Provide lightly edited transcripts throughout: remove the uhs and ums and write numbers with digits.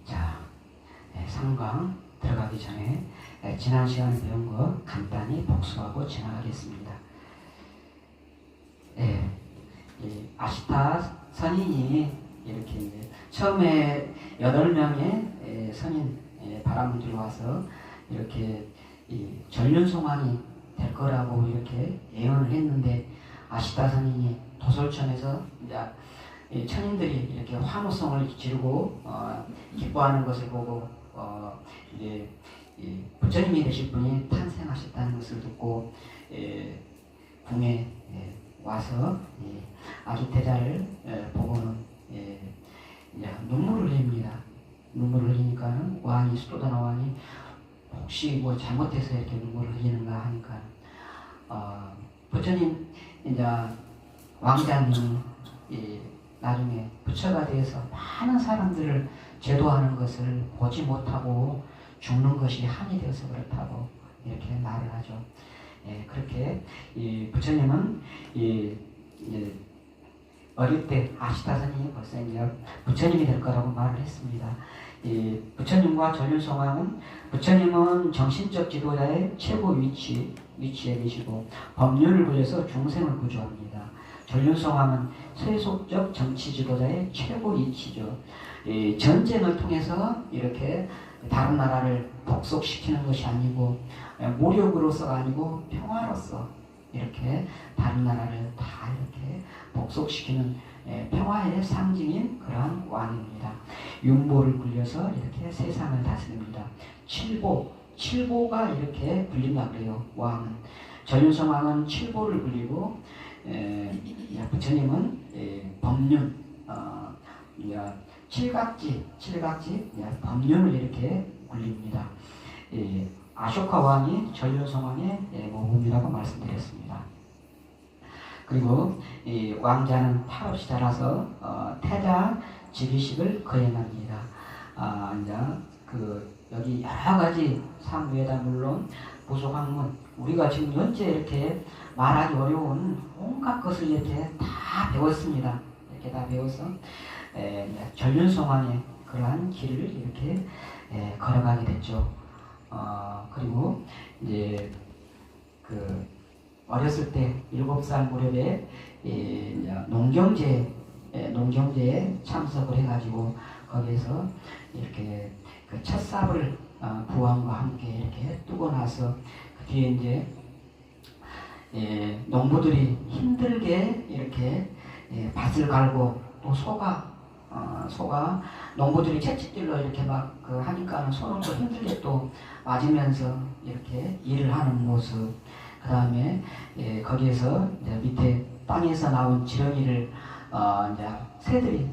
자, 상강 들어가기 전에 지난 시간에 배운 거 간단히 복습하고 지나가겠습니다. 아시타 선인이 이렇게 이제 처음에 8명의 선인 바람들이 와서 이렇게 전륜송환이 될 거라고 이렇게 예언을 했는데, 아시타 선인이 도솔천에서 이제 천인들이 이렇게 환호성을 지르고 기뻐하는 것을 보고 이제 부처님이 되실 분이 탄생하셨다는 것을 듣고 궁에 와서 아주태자를 보고는 눈물을 흘립니다. 눈물을 흘리니까는 왕이 수도다나 왕이 혹시 뭐 잘못해서 이렇게 눈물을 흘리는가 하니까 부처님 이제 왕자님이 나중에 부처가 되어서 많은 사람들을 제도하는 것을 보지 못하고 죽는 것이 한이 되어서 그렇다고 이렇게 말을 하죠. 그렇게 부처님은 어릴 때 아시타 선인이 벌써 이제 부처님이 될 거라고 말을 했습니다. 부처님과 전륜송황은, 부처님은 정신적 지도자의 최고 위치에 계시고 법륜을 굴려서 중생을 구조합니다. 전륜송황은 세속적 정치 지도자의 최고 위치죠. 전쟁을 통해서 이렇게 다른 나라를 복속시키는 것이 아니고 모욕으로서가 아니고 평화로서 이렇게 다른 나라를 다 이렇게 복속시키는 평화의 상징인 그러한 왕입니다. 윤보를 굴려서 이렇게 세상을 다스립니다. 칠보가 이렇게 굴린다 그래요. 왕은, 전륜성왕은 칠보를 굴리고 부처님은 법륜, 칠각지 법륜을 이렇게 굴립니다. 아쇼카 왕이 전륜성왕의 모범이라고 말씀드렸습니다. 그리고 왕자는 탈없이 자라서 태자 즉위식을 거행합니다. 이제 여기 여러 가지 상부에다 물론 부속학문, 우리가 지금 현재 이렇게 말하기 어려운 온갖 것을 이렇게 다 배웠습니다. 이렇게 다 배워서 전륜성왕의 그러한 길을 이렇게 걸어가게 됐죠. 그리고 이제 어렸을 때 7살 무렵에 농경제에 참석을 해가지고 거기에서 이렇게 그 첫 삽을 부왕과 함께 이렇게 뜨고 나서 그 뒤에 이제 농부들이 힘들게 이렇게 밭을 갈고 또 소가 농부들이 채찍질로 이렇게 막 하니까 손을 또 힘들게 또 맞으면서 이렇게 일을 하는 모습, 그 다음에 거기에서 이제 밑에 땅에서 나온 지렁이를 이제 새들이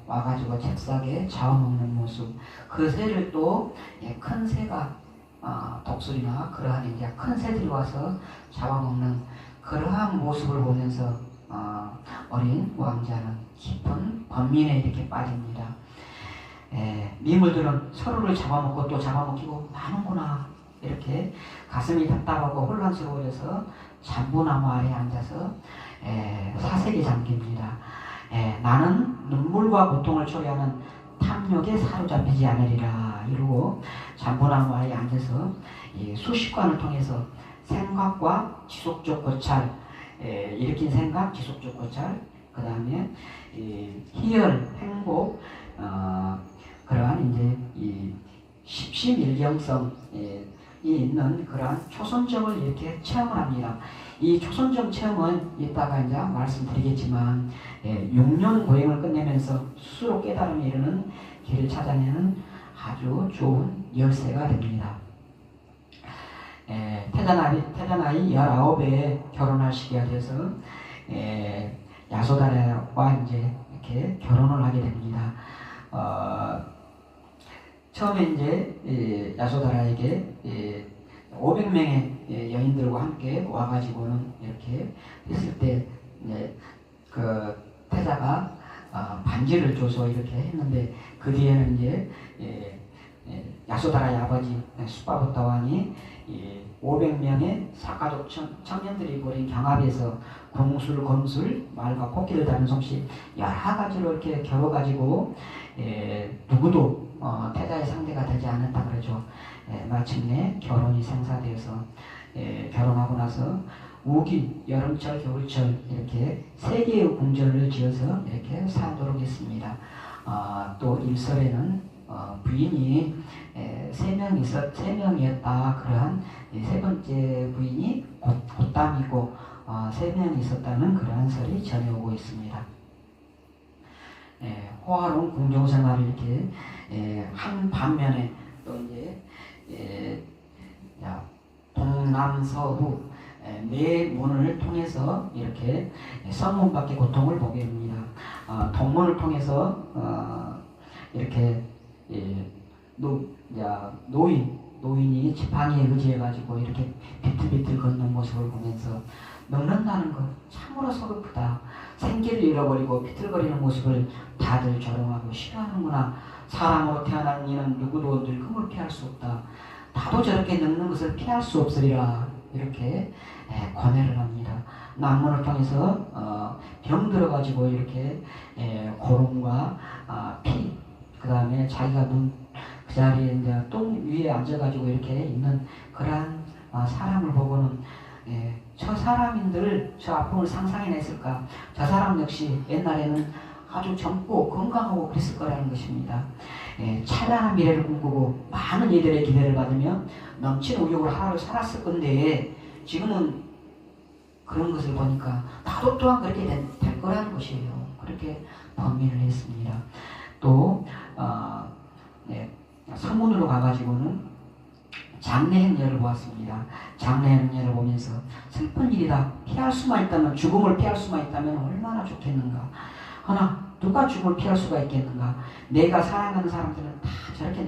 와가지고 잽싸게 잡아먹는 모습, 그 새를 또 큰 새가 독수리나 그러한 이제 큰 새들이 와서 잡아먹는 그러한 모습을 보면서 어린 왕자는 깊은 번민에 이렇게 빠집니다. 미물들은 서로를 잡아먹고 또 잡아먹히고 많은구나, 이렇게 가슴이 답답하고 혼란스러워져서 잠부나무 아래에 앉아서 사색에 잠깁니다. 나는 눈물과 고통을 초래하는 탐욕에 사로잡히지 않으리라 이러고 잠부나무 아래에 앉아서 수십관을 통해서 생각과 지속적 고찰, 일으킨 생각, 지속적 고찰, 그 다음에 희열, 행복, 그러한 이제 이 십심일경성이 있는 그러한 초선정을 이렇게 체험을 합니다. 이 초선정 체험은 이따가 이제 말씀드리겠지만 6년 고행을 끝내면서 스스로 깨달음에 이르는 길을 찾아내는 아주 좋은 열쇠가 됩니다. 태자 나이 19에 결혼할 시기가 돼서 야소다라와 이제 이렇게 결혼을 하게 됩니다. 처음에 이제 야소다라에게 500명의 여인들과 함께 와가지고는 이렇게 했을 때 그 태자가 반지를 줘서 이렇게 했는데, 그 뒤에는 이제 야소다라의 아버지 수바부타 왕이 500명의 사가족 청년들이 벌인 경합에서 궁술, 검술, 말과 코끼리를 다루는 솜씨 여러 가지로 이렇게 겨뤄가지고 않았다 그러죠. 마침내 결혼이 생사되어서 결혼하고 나서 우기, 여름철, 겨울철 이렇게 세 개의 궁전을 지어서 이렇게 살도록 했습니다. 또 일설에는 부인이 세 명이었다. 그러한 세 번째 부인이 곧담이고 세 명이 있었다는 그러한 설이 전해오고 있습니다. 호화로운 궁정 생활을 이렇게 한 반면에 또 이제 동남서부 네 문을 통해서 이렇게 성문 밖의 고통을 보게 됩니다. 동문을 통해서 이렇게 노인이 지팡이에 의지해가지고 이렇게 비틀비틀 걷는 모습을 보면서 늙는다는 것 참으로 서글프다. 생기를 잃어버리고 비틀거리는 모습을 다들 조롱하고 싫어하는구나. 사람으로 태어난 이는 누구도 늙음을 피할 수 없다. 나도 저렇게 늙는 것을 피할 수 없으리라. 이렇게 권해를 합니다. 난문을 통해서 병들어가지고 이렇게 고름과 피, 그 다음에 자기가 그 자리에 이제 똥 위에 앉아가지고 이렇게 있는 그러한 사람을 보고는 저 사람인들 저 아픔을 상상해냈을까? 저 사람 역시 옛날에는 아주 젊고 건강하고 그랬을 거라는 것입니다. 찬란한 미래를 꿈꾸고 많은 이들의 기대를 받으며 넘치는 의욕을 하루 살았을 건데 지금은 그런 것을 보니까 나도 또한 그렇게 될 거라는 것이에요. 그렇게 범민을 했습니다. 또 서문으로 가가지고는 장례 행렬을 보았습니다. 장례 행렬을 보면서 슬픈 일이다. 피할 수만 있다면, 죽음을 피할 수만 있다면 얼마나 좋겠는가. 허나 누가 죽음을 피할 수가 있겠는가. 내가 사랑하는 사람들은 다 저렇게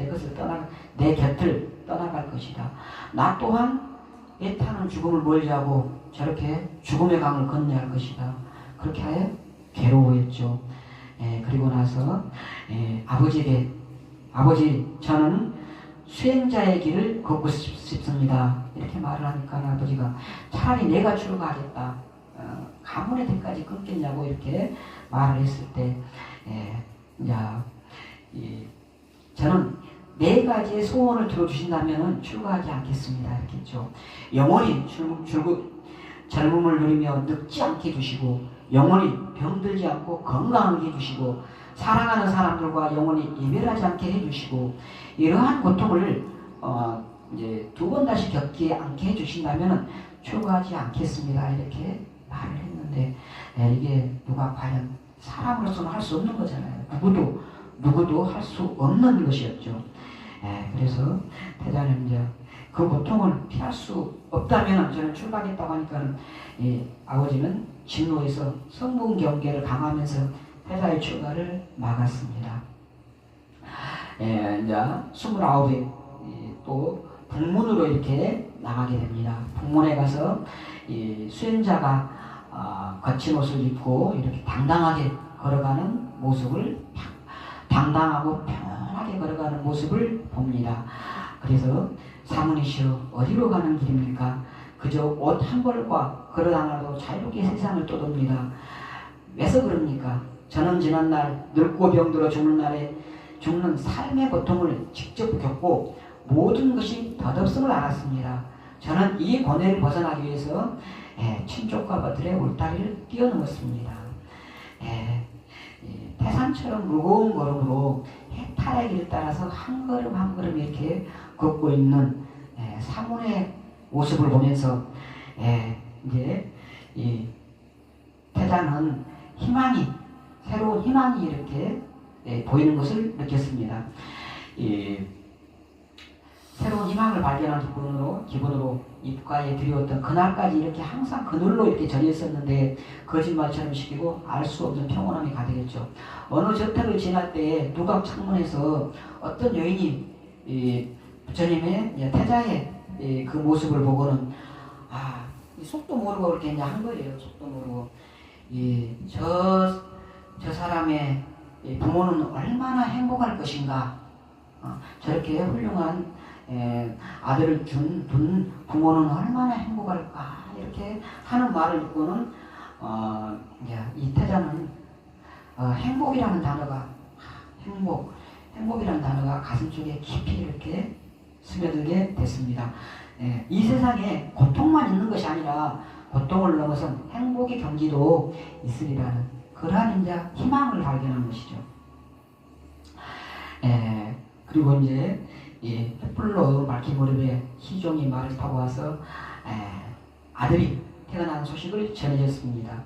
내 곁을 떠나갈 것이다. 나 또한 애타는 죽음을 멀리하고 저렇게 죽음의 강을 건너야 할 것이다. 그렇게 괴로워했죠. 그리고 나서 아버지 저는 수행자의 길을 걷고 싶습니다. 이렇게 말을 하니까 아버지가 차라리 내가 출가하겠다. 가문의 대까지 끊겠냐고 이렇게 말을 했을 때 저는 네 가지의 소원을 들어주신다면 출가하지 않겠습니다. 이렇게 했죠. 영원히 젊음을 누리며 늙지 않게 해주시고 영원히 병들지 않고 건강하게 해주시고 사랑하는 사람들과 영원히 이별하지 않게 해주시고 이러한 고통을 이제 두 번 다시 겪지 않게 해주신다면 출가하지 않겠습니다. 이렇게 말을 했는데 이게 누가 과연 사람으로서는 할 수 없는 거잖아요. 누구도 할 수 없는 것이었죠. 그래서 태자는 이제 그 고통을 피할 수 없다면 저는 출가하겠다고 하니까는 아버지는 진노에서 성분 경계를 강하면서 태자의 출가를 막았습니다. 이제 29에 또 북문으로 이렇게 나가게 됩니다. 북문에 가서 수행자가 거친 옷을 입고 이렇게 당당하게 걸어가는 모습을 당당하고 편하게 걸어가는 모습을 봅니다. 그래서 사문이시여 어디로 가는 길입니까? 그저 옷 한 벌과 걸어다녀도 자유롭게 세상을 떠돕니다. 왜서 그럽니까? 저는 지난날 늙고 병들어 죽는 날에 죽는 삶의 고통을 직접 겪고 모든 것이 덧없음을 알았습니다. 저는 이 고뇌를 벗어나기 위해서 친족과 버들의 울타리를 뛰어넘었습니다. 태산처럼 무거운 걸음으로 해탈의 길을 따라서 한 걸음 한 걸음 이렇게 걷고 있는 사문의 모습을 보면서 이제 이 태자는 새로운 희망이 이렇게 보이는 것을 느꼈습니다. 새로운 희망을 발견한 기분으로 입가에 들여왔던 그날까지 이렇게 항상 그늘로 이렇게 절였었는데 거짓말처럼 시키고 알 수 없는 평온함이 가득했죠. 어느 저택을 지날 때에 누각 창문에서 어떤 여인이 부처님의 태자의 그 모습을 보고는 속도 모르고 그렇게 이제 한 거예요. 속도 모르고 저 사람의 부모는 얼마나 행복할 것인가. 저렇게 훌륭한 아들을 둔 부모는 얼마나 행복할까. 이렇게 하는 말을 듣고는 이 태자는 행복이라는 단어가 행복이라는 단어가 가슴 속에 깊이 이렇게 스며들게 됐습니다. 이 세상에 고통만 있는 것이 아니라 고통을 넘어선 행복의 경지도 있으리라는 그러한 이제 희망을 발견한 것이죠. 그리고 이제 이 횃불로 밝힌 무렵에 희종이 말을 타고 와서 아들이 태어난 소식을 전해졌습니다.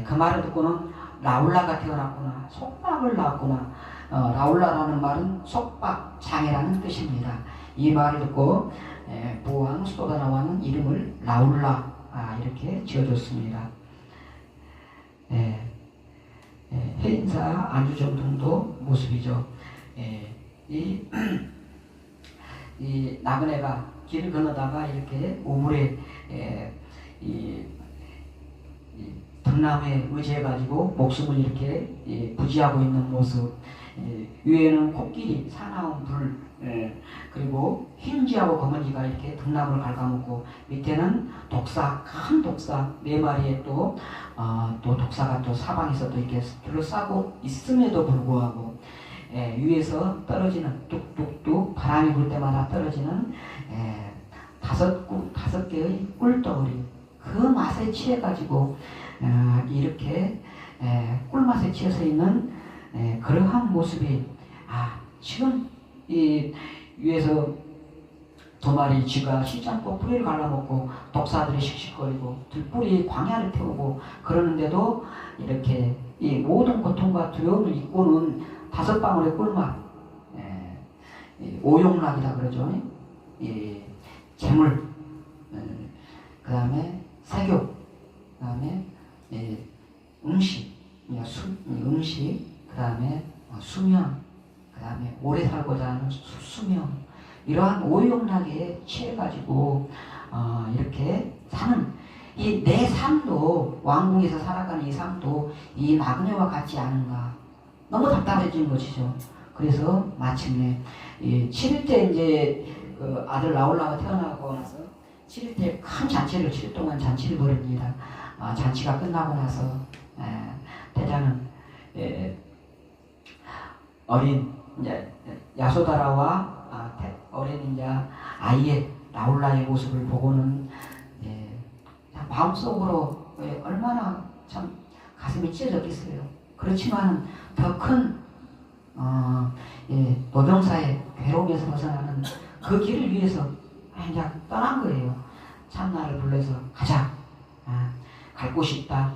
그 말을 듣고는 라울라가 태어났구나, 속박을 낳았구나. 라울라라는 말은 속박, 장애라는 뜻입니다. 이 말을 듣고 부왕 수도다나와는 이름을 라울라 이렇게 지어줬습니다. 해인사 안주정통도 모습이죠. 이 나그네가 길을 건너다가 이렇게 우물에 이 등나무에 의지해가지고 목숨을 이렇게 부지하고 있는 모습, 위에는 코끼리, 사나운 불, 그리고 흰쥐하고 검은쥐가 이렇게 등나무를 갉아먹고 밑에는 독사, 큰 독사 4마리에 또 독사가 또 사방에서 또 이렇게 둘러싸고 있음에도 불구하고 위에서 떨어지는 뚝뚝뚝 바람이 불 때마다 떨어지는 5개의 꿀덩어리, 그 맛에 취해가지고 이렇게 꿀맛에 취해서 있는 그러한 모습이 지금 이 위에서 2마리 쥐가 쉬지 않고 뿌리를 갈라먹고 독사들이 씩씩거리고 들뿌리 광야를 태우고 그러는데도 이렇게 이 모든 고통과 두려움을 잊고는 5방울의 꿀맛, 오용락이라 그러죠. 재물, 그 다음에 세교, 그 다음에 음식, 그 다음에 수명, 그 다음에 오래 살고자 하는 수명, 이러한 오용락에 취해가지고 이렇게 사는 이 내 삶도, 왕궁에서 살아가는 이 삶도 이 나그네와 같지 않은가, 너무 답답해진 것이죠. 그래서 마침내 7일째 이제 그 아들 라울라가 태어나고 나서 7일째 큰 잔치를 7일 동안 잔치를 벌입니다. 잔치가 끝나고 나서 태자는 어린 이제 야소다라와 어린 이제 아이의 라울라의 모습을 보고는 마음속으로 얼마나 참 가슴이 찢어졌겠어요. 그렇지만 더 큰 노병사의 괴로움에서 벗어나는 그 길을 위해서 이제 떠난 거예요. 참나를 불러서 가자. 갈 곳이 있다.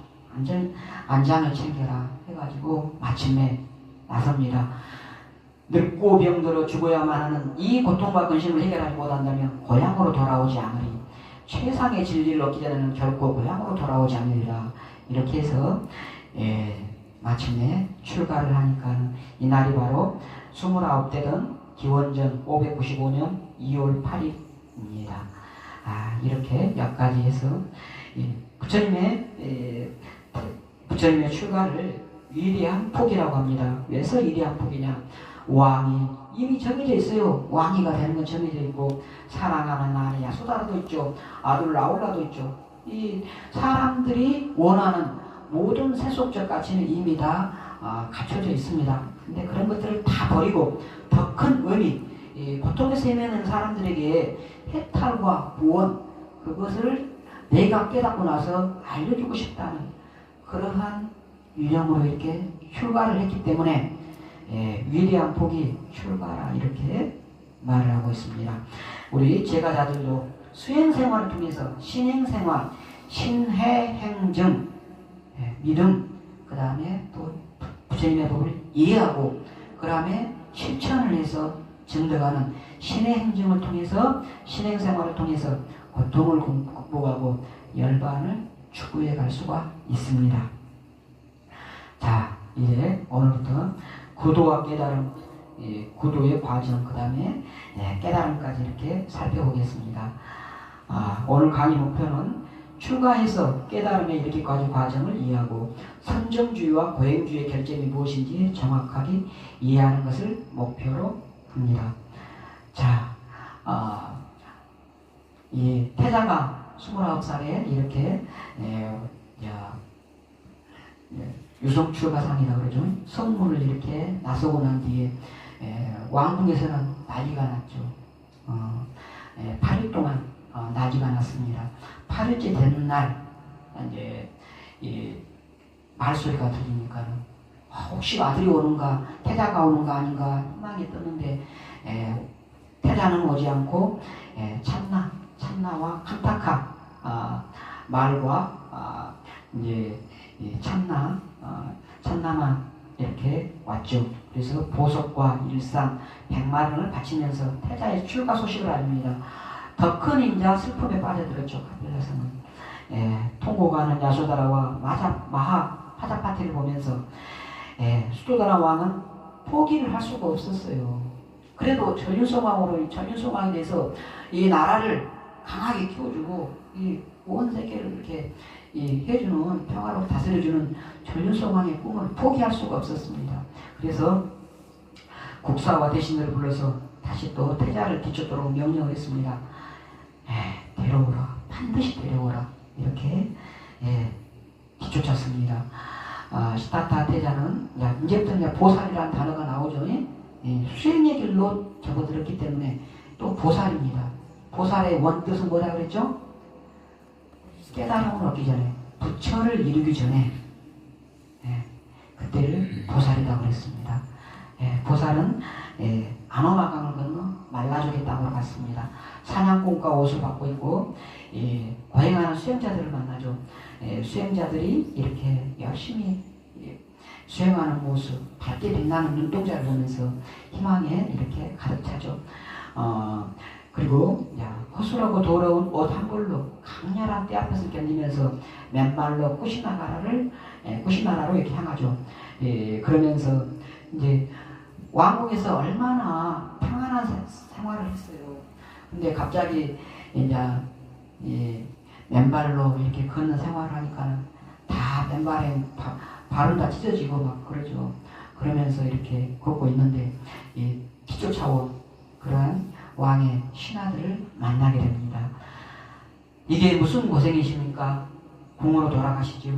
안장을 챙겨라 해가지고 마침내 나섭니다. 늙고 병들어 죽어야만 하는 이 고통과 근심을 해결하지 못한다면 고향으로 돌아오지 않으리. 최상의 진리를 얻기 전에는 결코 고향으로 돌아오지 않으리라. 이렇게 해서 마침내 출가를 하니까 이날이 바로 29대던 기원전 595년 2월 8일입니다. 이렇게 여기까지 해서 부처님의 출가를 위대한 폭이라고 합니다. 왜서 위대한 폭이냐? 왕이 이미 정해져 있어요. 왕이가 되는 건 정해져 있고 사랑하는 아내 야소다라도 있죠. 아들 라울라도 있죠. 이 사람들이 원하는 모든 세속적 가치는 이미 다 갖춰져 있습니다. 근데 그런 것들을 다 버리고 더 큰 의미, 고통에서 헤매는 사람들에게 해탈과 구원, 그것을 내가 깨닫고 나서 알려주고 싶다는 그러한 유념으로 이렇게 출가를 했기 때문에 위대한 복이 출가라 이렇게 말을 하고 있습니다. 우리 제가자들도 수행생활을 통해서 신행생활, 신해행정, 믿음, 그 다음에 또 부처님의 법을 이해하고 그 다음에 실천을 해서 증득하는 신의 행정을 통해서 신행생활을 통해서 고통을 극복하고 열반을 추구해 갈 수가 있습니다. 자, 이제 오늘부터 구도와 깨달음, 구도의 과정, 그 다음에 깨달음까지 이렇게 살펴보겠습니다. 오늘 강의 목표는 출가해서 깨달음에 이르기까지 과정을 이해하고 선정주의와 고행주의의 결점이 무엇인지 정확하게 이해하는 것을 목표로 합니다. 자, 이 태자가 29살에 이렇게 유성출가상이라고 그러죠. 성문을 이렇게 나서고 난 뒤에 왕궁에서는 난리가 났죠. 8일 동안 난리가 났습니다. 8일째 되는 날 이제 이 말소리가 들리니까는 혹시 아들이 오는가, 태자가 오는가 아닌가 희망이 떴는데 태자는 오지 않고 참나와 칸타카 말과 이제 참나만 이렇게 왔죠. 그래서 보석과 일상 100만 원을 바치면서 태자의 출가 소식을 알립니다. 더 큰 인자 슬픔에 빠져들었죠. 카필라서는 통곡하는 야소다라와 마하 파자파티를 보면서 수도다라 왕은 포기를 할 수가 없었어요. 그래도 전윤송왕에 대해서 이 나라를 강하게 키워주고 이 온 세계를 이렇게 해주는, 평화로 다스려주는 전윤송왕의 꿈을 포기할 수가 없었습니다. 그래서 국사와 대신들을 불러서 다시 또 태자를 뒤쫓도록 명령을 했습니다. 데려오라, 반드시 데려오라, 이렇게 뒤쫓았습니다. 시타타 태자는 이제부터 이제 보살이라는 단어가 나오죠. 수행의 길로 접어들었기 때문에 또 보살입니다. 보살의 원뜻은 뭐라 그랬죠? 깨달음을 얻기 전에, 부처를 이루기 전에 그때를 보살이라고 그랬습니다. 보살은 안호마강을 건너 말라족의 땅으로 갔습니다. 사냥꾼과 옷을 받고 있고 고행하는 수행자들을 만나죠. 수행자들이 이렇게 열심히 수행하는 모습, 밝게 빛나는 눈동자를 보면서 희망에 이렇게 가득 차죠. 그리고 허술하고 더러운 옷 한 벌로 강렬한 때 앞에서 견디면서 맨발로 쿠시나라로 이렇게 향하죠. 그러면서 이제 왕궁에서 얼마나 평안한 생활을 했어요. 근데 갑자기 이제 맨발로 이렇게 걷는 생활을 하니까 다 맨발에 발은 다 찢어지고 막 그러죠. 그러면서 이렇게 걷고 있는데 뒤쫓아온 그러한 왕의 신하들을 만나게 됩니다. 이게 무슨 고생이십니까? 궁으로 돌아가시죠.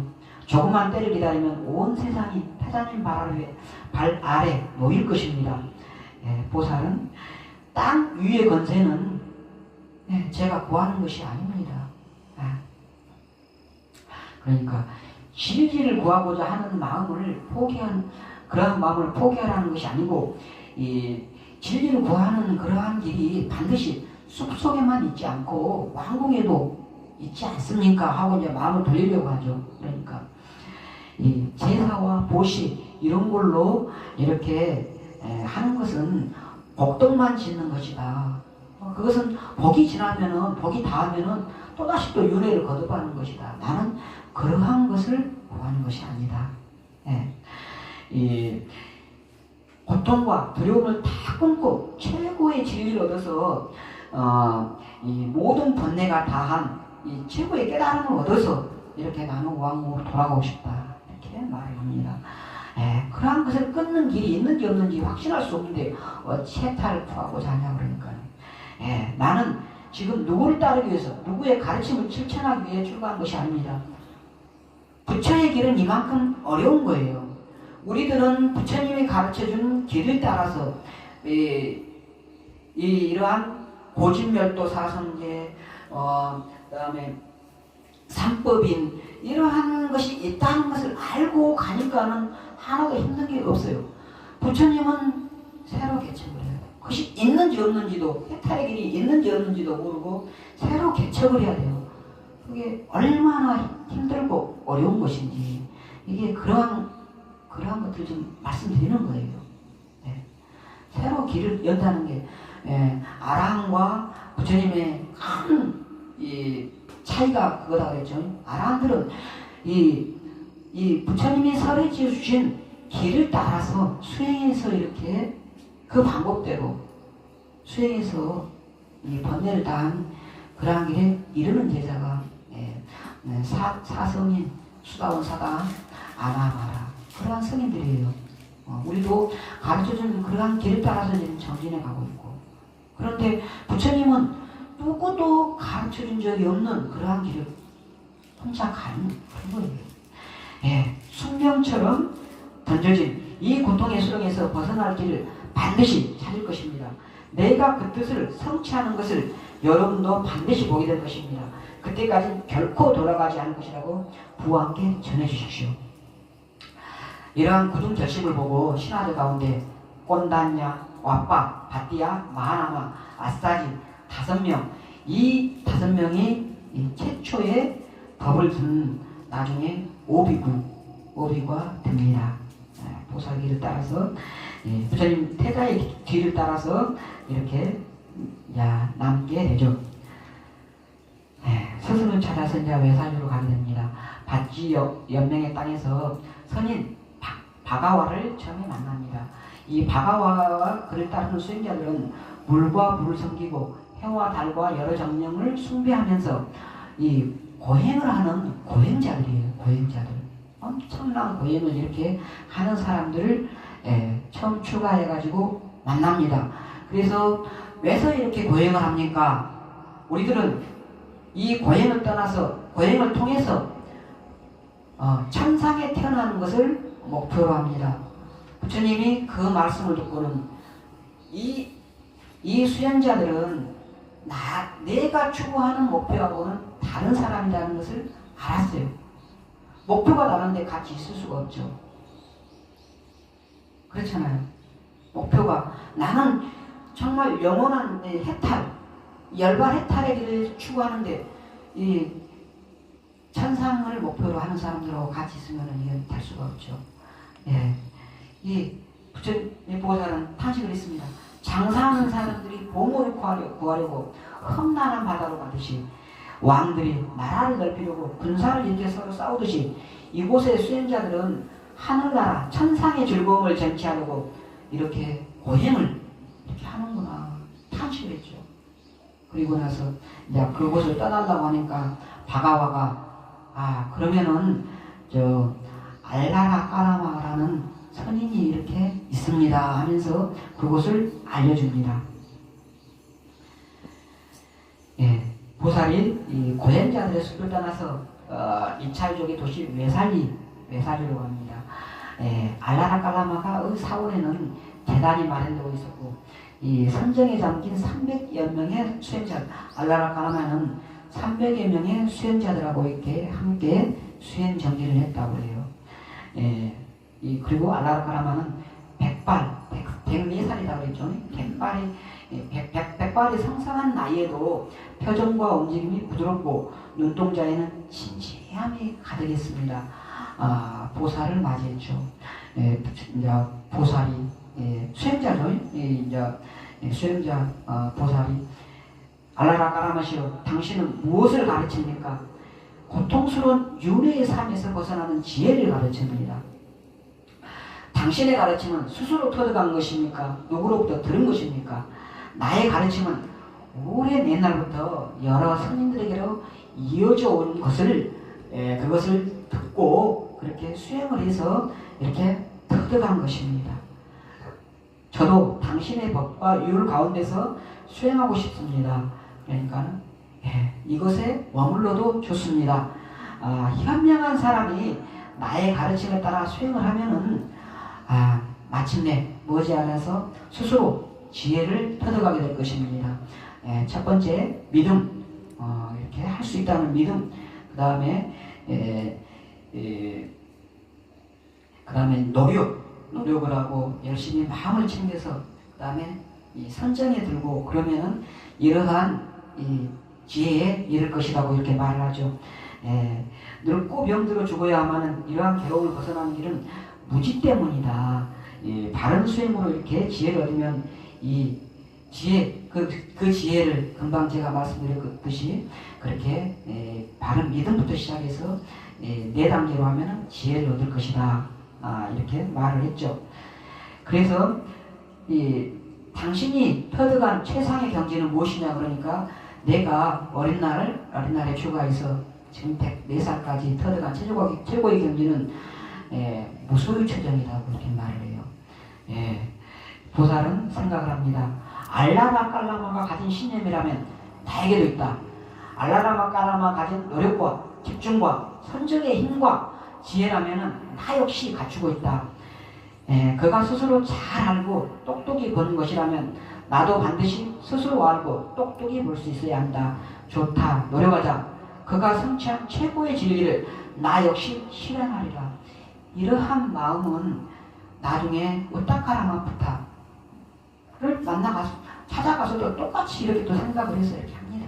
조금만 때를 기다리면 온 세상이 태자님 발 아래 놓일 것입니다. 보살은 땅 위의 건세는 제가 구하는 것이 아닙니다. 그러니까 진리를 구하고자 하는 마음을 그러한 마음을 포기하라는 것이 아니고 진리를 구하는 그러한 길이 반드시 숲속에만 있지 않고 왕궁에도 있지 않습니까? 하고 이제 마음을 돌리려고 하죠. 그러니까 이 제사와 보시 이런 걸로 이렇게 하는 것은 복덕만 짓는 것이다. 그것은 복이 닿으면은 또다시 또 윤회를 거듭하는 것이다. 나는 그러한 것을 구하는 것이 아니다. 이 고통과 두려움을 다 끊고 최고의 진리를 얻어서 이 모든 번뇌가 다한 이 최고의 깨달음을 얻어서 이렇게 나는 왕궁으로 돌아가고 싶다. 이렇게 말을 합니다. 그러한 것을 끊는 길이 있는지 없는지 확신할 수 없는데 채탈을 구하고자 하냐 그러니까 나는 지금 누구를 따르기 위해서 누구의 가르침을 실천하기 위해 출가한 것이 아닙니다. 부처의 길은 이만큼 어려운 거예요. 우리들은 부처님이 가르쳐준 길을 따라서 이러한 고진멸도 사성제 그다음에 삼법인 이러한 것이 있다는 것을 알고 가니까는 하나도 힘든 게 없어요. 부처님은 새로 개척을 해요. 그것이 있는지 없는지도, 해탈의 길이 있는지 없는지도 모르고 새로 개척을 해야 돼요. 그게 얼마나 힘들고 어려운 것인지 이게 그러한 것들 좀 말씀드리는 거예요. 새로 길을 연다는 게 아라한과 부처님의 큰 차이가 그거다 그랬죠. 아라한들은 이 부처님이 설해지어 주신 길을 따라서 수행해서 이렇게 그 방법대로 수행해서 이 번뇌를 다한 그러한 길에 이르는 제자가 사성인, 수다원 사다, 아나마라 그러한 성인들이에요. 우리도 가르쳐준 그러한 길을 따라서 지금 정진해 가고 있고, 그런데 부처님은 누구도 가르쳐준 적이 없는 그러한 길을 혼자 가는 그런 거예요. 숙명처럼 던져진 이 고통의 수렁에서 벗어날 길을 반드시 찾을 것입니다. 내가 그 뜻을 성취하는 것을 여러분도 반드시 보게 될 것입니다. 그때까지 결코 돌아가지 않을 것이라고 부와 함께 전해주십시오. 이러한 굳은 결심을 보고 신하들 가운데 꼰단냐, 와빠, 바띠아, 마하나마, 아싸지 5명, 이 5명이 최초의 법을 듣는 나중에 오비가 됩니다. 보살 길을 따라서 부처님 태자의 뒤를 따라서 이렇게 남게 되죠. 스승을 찾아서 이제 외살유로 가게 됩니다. 바지 연명의 땅에서 선인 바가와를 처음에 만납니다. 이 바가와와 그를 따르는 수행자들은 물과 불을 섬기고 해와 달과 여러 정령을 숭배하면서 이 고행을 하는 고행자들이에요. 고행자들. 엄청난 고행을 이렇게 하는 사람들을 처음 출가해가지고 만납니다. 그래서 왜서 이렇게 고행을 합니까? 우리들은 이 고행을 떠나서 고행을 통해서 천상에 태어나는 것을 목표로 합니다. 부처님이 그 말씀을 듣고는 이 수행자들은 내가 추구하는 목표하고는 다른 사람이라는 것을 알았어요. 목표가 다른데 같이 있을 수가 없죠. 그렇잖아요. 목표가 나는 정말 영원한 해탈, 열반 해탈의 길을 추구하는데 이 천상을 목표로 하는 사람들하고 같이 있으면 이게 될 수가 없죠. 이 부처님 보살은 탄식을 했습니다. 장사하는 사람들이 보물을 구하려고 험난한 바다로 가듯이 왕들이 나라를 넓히려고 군사를 이렇게 서로 싸우듯이 이곳의 수행자들은 하늘나라 천상의 즐거움을 쟁취하려고 이렇게 고행을 이렇게 하는구나 탄식을 했죠. 그리고 나서 이제 그곳을 떠나려고 하니까 바가와가 그러면은 알라라 까라마라는 선인이 이렇게 있습니다 하면서 그곳을 알려줍니다. 보살이 이 고행자들의 숲을 떠나서 2차적의 도시 외살리로 갑니다. 알라라 까라마가 사원에는 재단이 마련되고 있었고 이 선정에 담긴 300여 명의 수행자, 알라라 까라마는 300여 명의 수행자들하고 이렇게 함께 수행 정진을 했다고 해요. 그리고 알라라 까라마는 104살이라고 그랬죠. 100발이 성상한 나이에도 표정과 움직임이 부드럽고 눈동자에는 진지함이 가득했습니다. 보살을 맞이했죠. 이제 보살이 수행자죠. 수행자 보살이 알라라 까라마시오, 당신은 무엇을 가르칩니까? 고통스러운 윤회의 삶에서 벗어나는 지혜를 가르칩니다. 당신의 가르침은 스스로 터득한 것입니까? 누구로부터 들은 것입니까? 나의 가르침은 오래 옛날부터 여러 선인들에게로 이어져 온 것을 그것을 듣고 그렇게 수행을 해서 이렇게 터득한 것입니다. 저도 당신의 법과 율 가운데서 수행하고 싶습니다. 그러니까 이것에 머물러도 좋습니다. 현명한 사람이 나의 가르침에 따라 수행을 하면은 마침내 머지않아서 스스로 지혜를 터득하게 될 것입니다. 첫 번째 믿음, 이렇게 할 수 있다는 믿음. 그 다음에 노력을 하고 열심히 마음을 챙겨서 그 다음에 이 선정에 들고 그러면은 이러한 이 지혜에 이를 것이라고 이렇게 말을 하죠. 늙고 병들어 죽어야만은 이러한 괴로움을 벗어나는 길은 무지 때문이다. 바른 수행으로 이렇게 지혜를 얻으면 이 지혜, 그 지혜를 금방 제가 말씀드렸듯이 그렇게 바른 믿음부터 시작해서 4단계로 하면 지혜를 얻을 것이다. 이렇게 말을 했죠. 그래서 당신이 터득한 최상의 경지는 무엇이냐 그러니까 내가 어린 날에 출가해서 지금 104살까지 터득한 최고의 경지는 무소유처정이라고 이렇게 말을 해요. 보살은 생각을 합니다. 알라라 깔라마가 가진 신념이라면 나에게도 있다. 알라라 깔라마가 가진 노력과 집중과 선정의 힘과 지혜라면 나 역시 갖추고 있다. 그가 스스로 잘 알고 똑똑히 보는 것이라면 나도 반드시 스스로 알고 똑똑히 볼 수 있어야 한다. 좋다. 노력하자. 그가 성취한 최고의 진리를 나 역시 실현하리라. 이러한 마음은 나중에 우타카라마 부타를 만나가서 찾아가서도 똑같이 이렇게 또 생각을 해서 이렇게 합니다.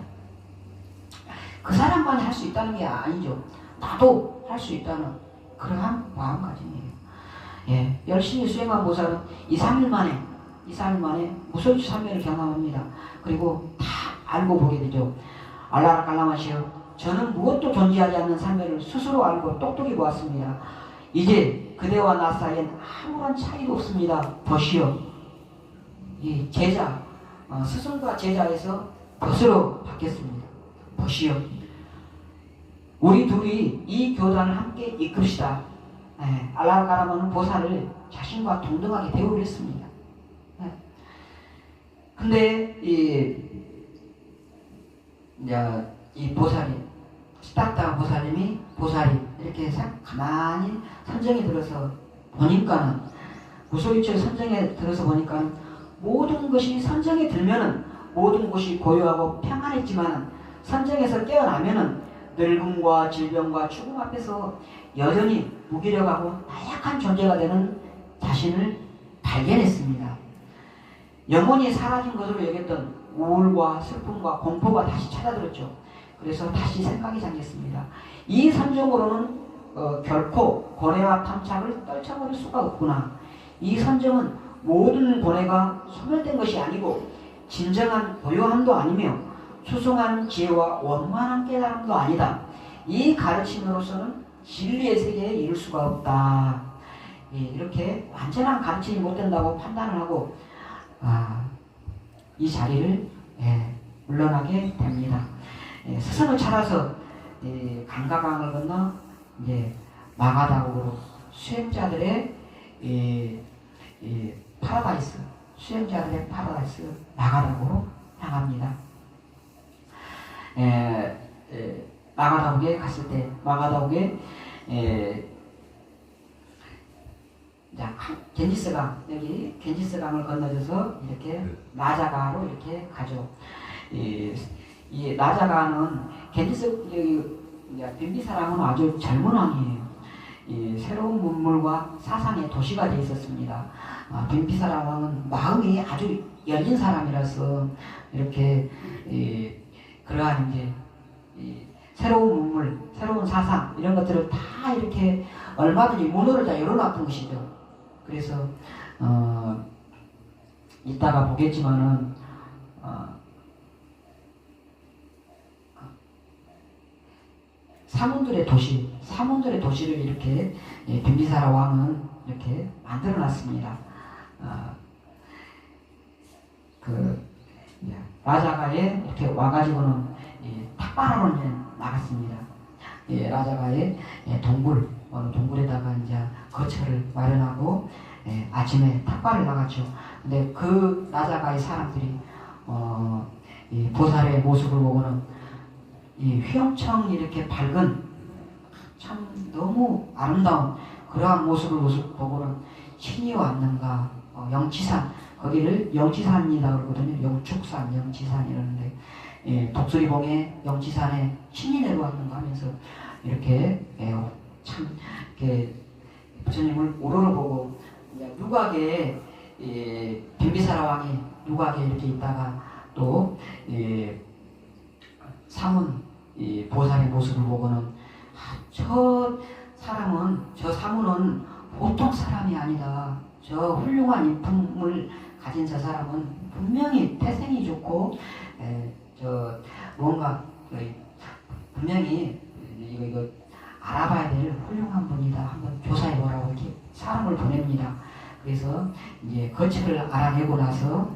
그 사람만 할 수 있다는 게 아니죠. 나도 할 수 있다는 그러한 마음가짐이에요. 열심히 수행한 보살은 2, 3일 만에 무설주 삼면을 경험합니다. 그리고 다 알고 보게 되죠. 알라라 깔라마시오. 저는 무엇도 존재하지 않는 삼면을 스스로 알고 똑똑히 보았습니다. 이제 그대와 나 사이엔 아무런 차이도 없습니다. 보시오. 이 제자, 스승과 제자에서 벗으로 바뀌었습니다. 보시오. 우리 둘이 이 교단을 함께 이끕시다. 알라가라마는 보살을 자신과 동등하게 대우를 했습니다. 근데 이 보살이 시타타 보살이 이렇게 가만히 선정에 들어서 보니까는 무소유철 선정에 들어서 보니까 모든 것이 선정에 들면은 모든 것이 고요하고 평안했지만 선정에서 깨어나면은 늙음과 질병과 죽음 앞에서 여전히 무기력하고 나약한 존재가 되는 자신을 발견했습니다. 영원히 사라진 것으로 여겼던 우울과 슬픔과 공포가 다시 찾아들었죠. 그래서 다시 생각이 잠겼습니다. 이 선정으로는 결코 고뇌와 탐착을 떨쳐버릴 수가 없구나. 이 선정은 모든 고뇌가 소멸된 것이 아니고 진정한 고요함도 아니며 수승한 지혜와 원만한 깨달음도 아니다. 이 가르침으로서는 진리의 세계에 이를 수가 없다. 이렇게 완전한 가르침이 못 된다고 판단을 하고 이 자리를 물러나게 됩니다. 스승을 찾아서 강가강을 건너 이제 마가다국으로 수행자들의 파라다이스 마가다국으로 향합니다. 마가다국에 갔을 때 마가다국에 겐지스강, 여기 겐지스강을 건너져서 이렇게 나자가로 이렇게 가죠. 이 나자가는 빈비사랑은 아주 젊은 왕이에요. 새로운 문물과 사상의 도시가 되어 있었습니다. 빈비사랑 왕은 마음이 아주 열린 사람이라서 이렇게 그러한 이제 새로운 문물, 새로운 사상 이런 것들을 다 이렇게 얼마든지 문호를 다 열어놨던 것이죠. 그래서 이따가 보겠지만은 사문들의 도시를 이렇게 빈비사라 왕은 이렇게 만들어놨습니다. 라자가에 이렇게 와가지고는 탁발하러 나갔습니다. 라자가의 동굴에다가 이제 거처를 마련하고 아침에 탁발을 나갔죠. 근데 그 라자가의 사람들이 이 보살의 모습을 보고는 이 휘영청 이렇게 밝은 참 너무 아름다운 그러한 모습을 보고는 신이 왔는가. 영치산, 거기를 영치산이라고 그러거든요. 영축산, 영치산 이러는데 독수리봉에 영치산에 신이 내려왔는가 하면서 이렇게 참 이렇게 부처님을 우러러 보고 누각에 빈비사라 왕이 누각에 이렇게 있다가 또 보살의 모습을 보고는 저 사문은 보통 사람이 아니다. 저 훌륭한 인품을 가진 저 사람은 분명히 태생이 좋고 뭔가 분명히 이거 알아봐야 될 훌륭한 분이다. 한번 조사해보라고 이렇게 사람을 보냅니다. 그래서 이제 거처를 알아내고 나서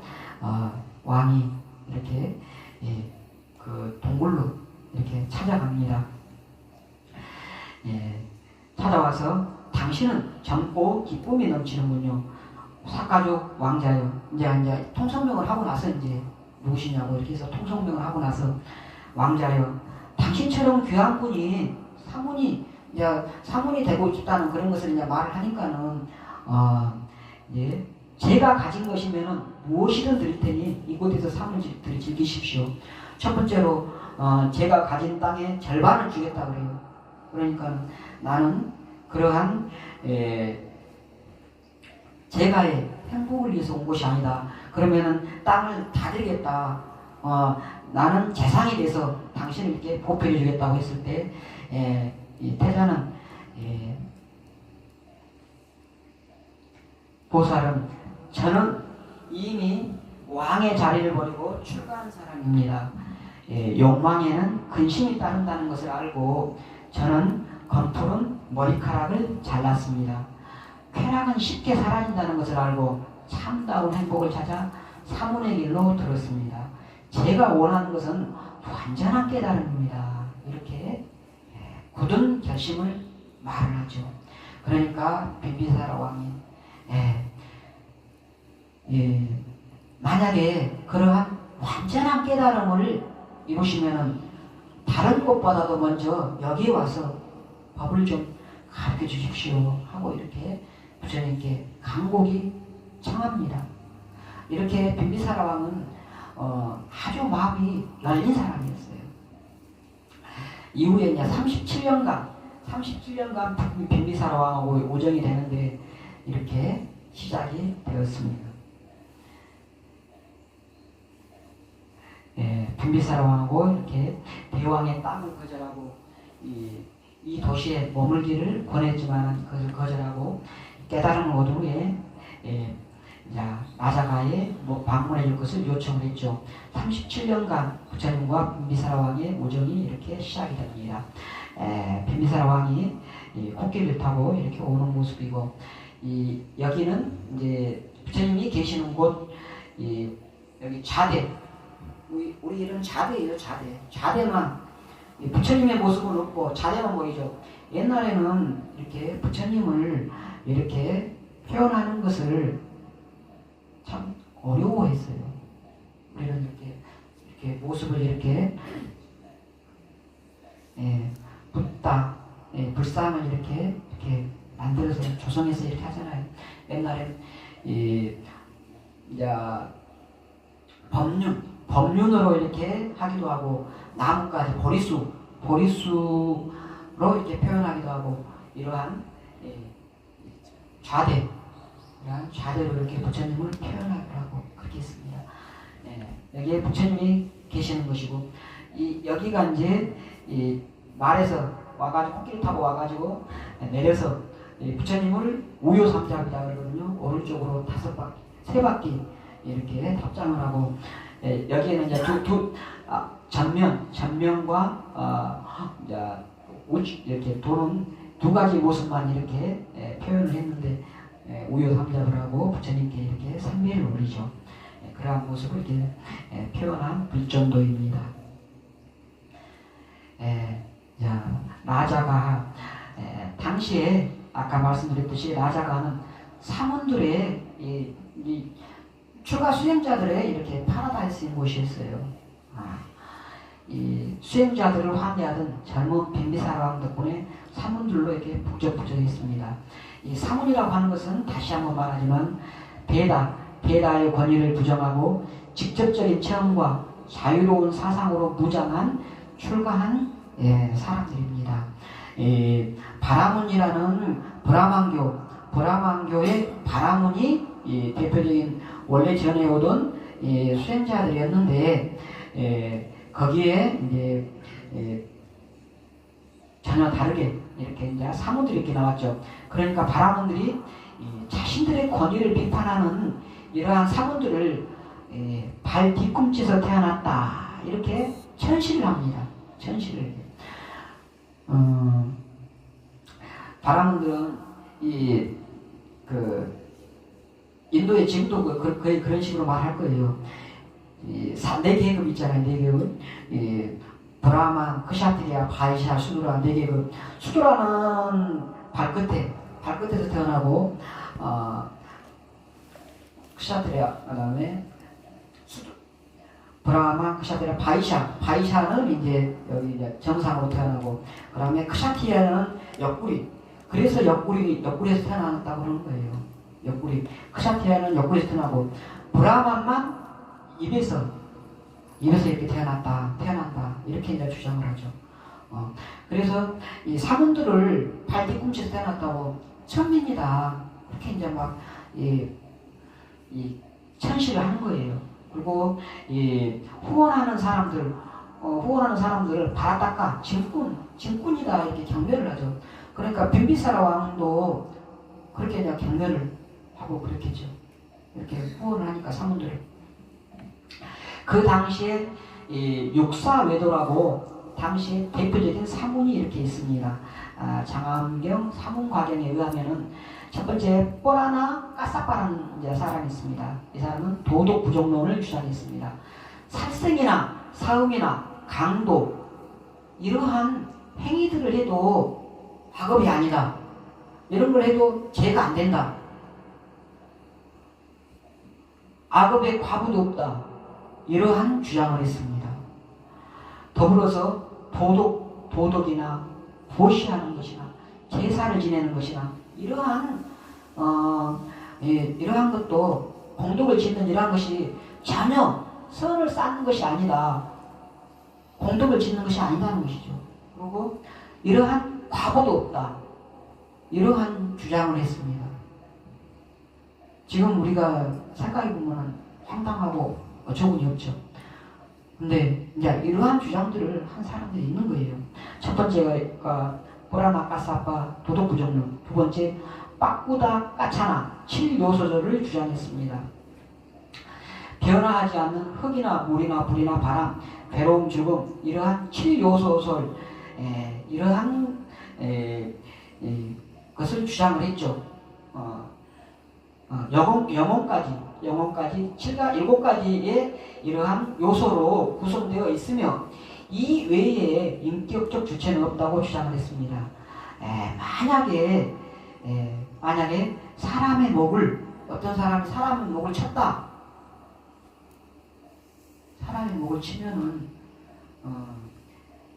왕이 이렇게 그 동굴로 이렇게 찾아갑니다. 찾아와서 당신은 젊고 기쁨이 넘치는군요. 사가족 왕자요. 이제 통성명을 하고 나서 이제 누구시냐고 이렇게 해서 통성명을 하고 나서 왕자요. 당신처럼 귀한 분이 사문이 되고 싶다는 그런 것을 이제 말을 하니까는 예, 제가 가진 것이면은 무엇이든 드릴 테니 이곳에서 삶을 즐기십시오. 첫 번째로 제가 가진 땅의 절반을 주겠다 그래요. 그러니까 나는 그러한 제가의 행복을 위해서 온 것이 아니다. 그러면은 땅을 다 드리겠다. 나는 재상이 돼서 당신을 이렇게 보필해 주겠다고 했을 때 이 태자는 보살은 저는 이미 왕의 자리를 버리고 출가한 사람입니다. 욕망에는 근심이 따른다는 것을 알고 저는 검푸른 머리카락을 잘랐습니다. 쾌락은 쉽게 사라진다는 것을 알고 참다운 행복을 찾아 사문의 길로 들었습니다. 제가 원하는 것은 완전한 깨달음입니다. 이렇게 굳은 결심을 말을 하죠. 그러니까 빈비사라 왕이 만약에 그러한 완전한 깨달음을 이루시면은 다른 곳보다도 먼저 여기 와서 법을 좀 가르쳐 주십시오 하고 이렇게 부처님께 간곡히 청합니다. 이렇게 빈비사라 왕은 아주 마음이 열린 사람이었어요. 이후에 이제 37년간 빈비사라 왕하고 오정이 되는데 이렇게 시작이 되었습니다. 빈비사라 왕하고 이렇게 대왕의 땅을 거절하고 이 도시에 머물기를 권했지만 그것을 거절하고 깨달음을 얻은 후에 나자가에 방문해 줄 것을 요청을 했죠. 37년간 부처님과 빈비사라 왕의 오정이 이렇게 시작이 됩니다. 빈비사라 왕이 코끼리를 타고 이렇게 오는 모습이고 여기는 이제 부처님이 계시는 곳 여기 좌대 우리 이름 좌대예요. 좌대만 부처님의 모습은 없고 좌대만 보이죠. 옛날에는 이렇게 부처님을 이렇게 표현하는 것을 참 어려워했어요. 우리는 이렇게 모습을 이렇게 붓다, 불상을 이렇게 만들어서 조성해서 이렇게 하잖아요. 옛날에 법륜으로 이렇게 하기도 하고 나뭇가지 보리수로 이렇게 표현하기도 하고 이러한 좌대로 이렇게 부처님을 표현하고 그렇게 했습니다. 여기에 부처님이 계시는 것이고 여기가 이제 말에서 와가지고 코끼리 타고 와가지고 내려서 부처님을 우요삼잡이다 그러거든요. 오른쪽으로 5바퀴, 3바퀴 이렇게 탑장을 하고 여기에는 이제 전면과 우측 이렇게 도는 2가지 모습만 이렇게 표현을 했는데 우요삼잡을 하고 부처님께 이렇게 삼미를 올리죠. 그러한 모습을 이렇게 표현한 불전도입니다. 라자가 당시에 아까 말씀드렸듯이 라자가는 사문들의 이 추가 수행자들의 이렇게 파라다이스인 곳이었어요. 이 수행자들을 환대하던 젊은 빈비사라 왕 덕분에 사문들로 이렇게 북적북적했습니다. 이 사문이라고 하는 것은 다시 한번 말하지만 베다의 권위를 부정하고 직접적인 체험과 자유로운 사상으로 무장한 출가한 사람들입니다. 바라문이라는 브라만교의 바라문이 대표적인 원래 전해 오던 수행자들이었는데 거기에 이제 전혀 다르게 이렇게 이제 사무들이 이렇게 나왔죠. 그러니까 바라문들이 자신들의 권위를 비판하는 이러한 사문들을 발 뒤꿈치에서 태어났다 이렇게 천시를 합니다. 천시를. 바라문들은 인도의 지금도 거의 그런 식으로 말할 거예요. 4계급 있잖아요. 4계급. 브라만, 크샤트리아, 바이샤, 수두라 4계급. 수두라는 발끝에서 태어나고 크샤트리아 그다음에 브라만, 크샤트리아, 바이샤는 이제 여기 이제 정상으로 태어나고 그다음에 크샤트리아는 옆구리. 그래서 옆구리에서 태어났다고 그러는 거예요. 옆구리. 크샤티아는 옆구리에서 태어나고 브라만만 입에서 이렇게 태어난다 이렇게 이제 주장을 하죠. 그래서 이 사문들을 발 뒤꿈치에서 태어났다고 천민이다 이렇게 이제 막 이 천시를 하는 거예요. 그리고 이 후원하는 사람들을 바라닦아 진꾼이다 이렇게 경멸을 하죠. 그러니까 빈비사라 왕도 그렇게 이제 경멸을 하고 그랬겠죠. 이렇게 후원을 하니까 사문들을. 그 당시에 이 육사외도라고 당시에 대표적인 사문이 이렇게 있습니다. 장암경 사문과경에 의하면은 첫 번째 뽀라나 까사빠라는 이제 사람이 있습니다. 이 사람은 도덕 부정론을 주장했습니다. 살생이나 사음이나 강도 이러한 행위들을 해도 악업이 아니다. 이런 걸 해도 죄가 안 된다. 악업의 과부도 없다. 이러한 주장을 했습니다. 더불어서 도덕이나 보시하는 것이나 제사를 지내는 것이나 이러한 것도 공덕을 짓는 이러한 것이 전혀 선을 쌓는 것이 아니다. 공덕을 짓는 것이 아니다는 것이죠. 그리고 이러한 과거도 없다. 이러한 주장을 했습니다. 지금 우리가 생각해보면 황당하고 어처구니 없죠. 근데 이제 이러한 주장들을 한 사람들이 있는 거예요. 첫 번째가 보라나 까사빠 도덕부정론, 두 번째 빠꾸다 까차나 7요소절을 주장했습니다. 변화하지 않는 흙이나 물이나 불이나 바람, 괴로움, 즐거움 이러한 7요소설 이러한 것을 주장을 했죠. 영혼까지 7가지의 이러한 요소로 구성되어 있으며 이 외에 인격적 주체는 없다고 주장을 했습니다. 만약에 사람의 목을 어떤 사람이 사람의 목을 쳤다. 사람의 목을 치면은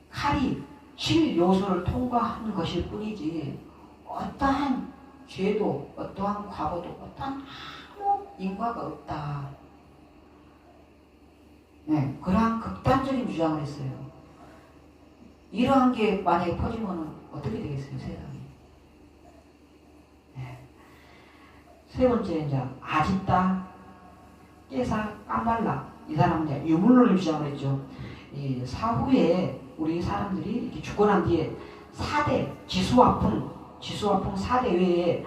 칼이 7요소를 통과한 것일 뿐이지 어떠한 죄도 어떠한 과거도 어떠한 아무 인과가 없다. 그러한 극단적인 주장을 했어요. 이러한 게 만약에 퍼지면 어떻게 되겠어요, 세상이? 세 번째 이제 아집다, 깨사, 깜발라 이 사람은 이제 유물론을 주장을 했죠. 이 사후에 우리 사람들이 이렇게 죽고 난 뒤에 4대 지수화풍 4대 외에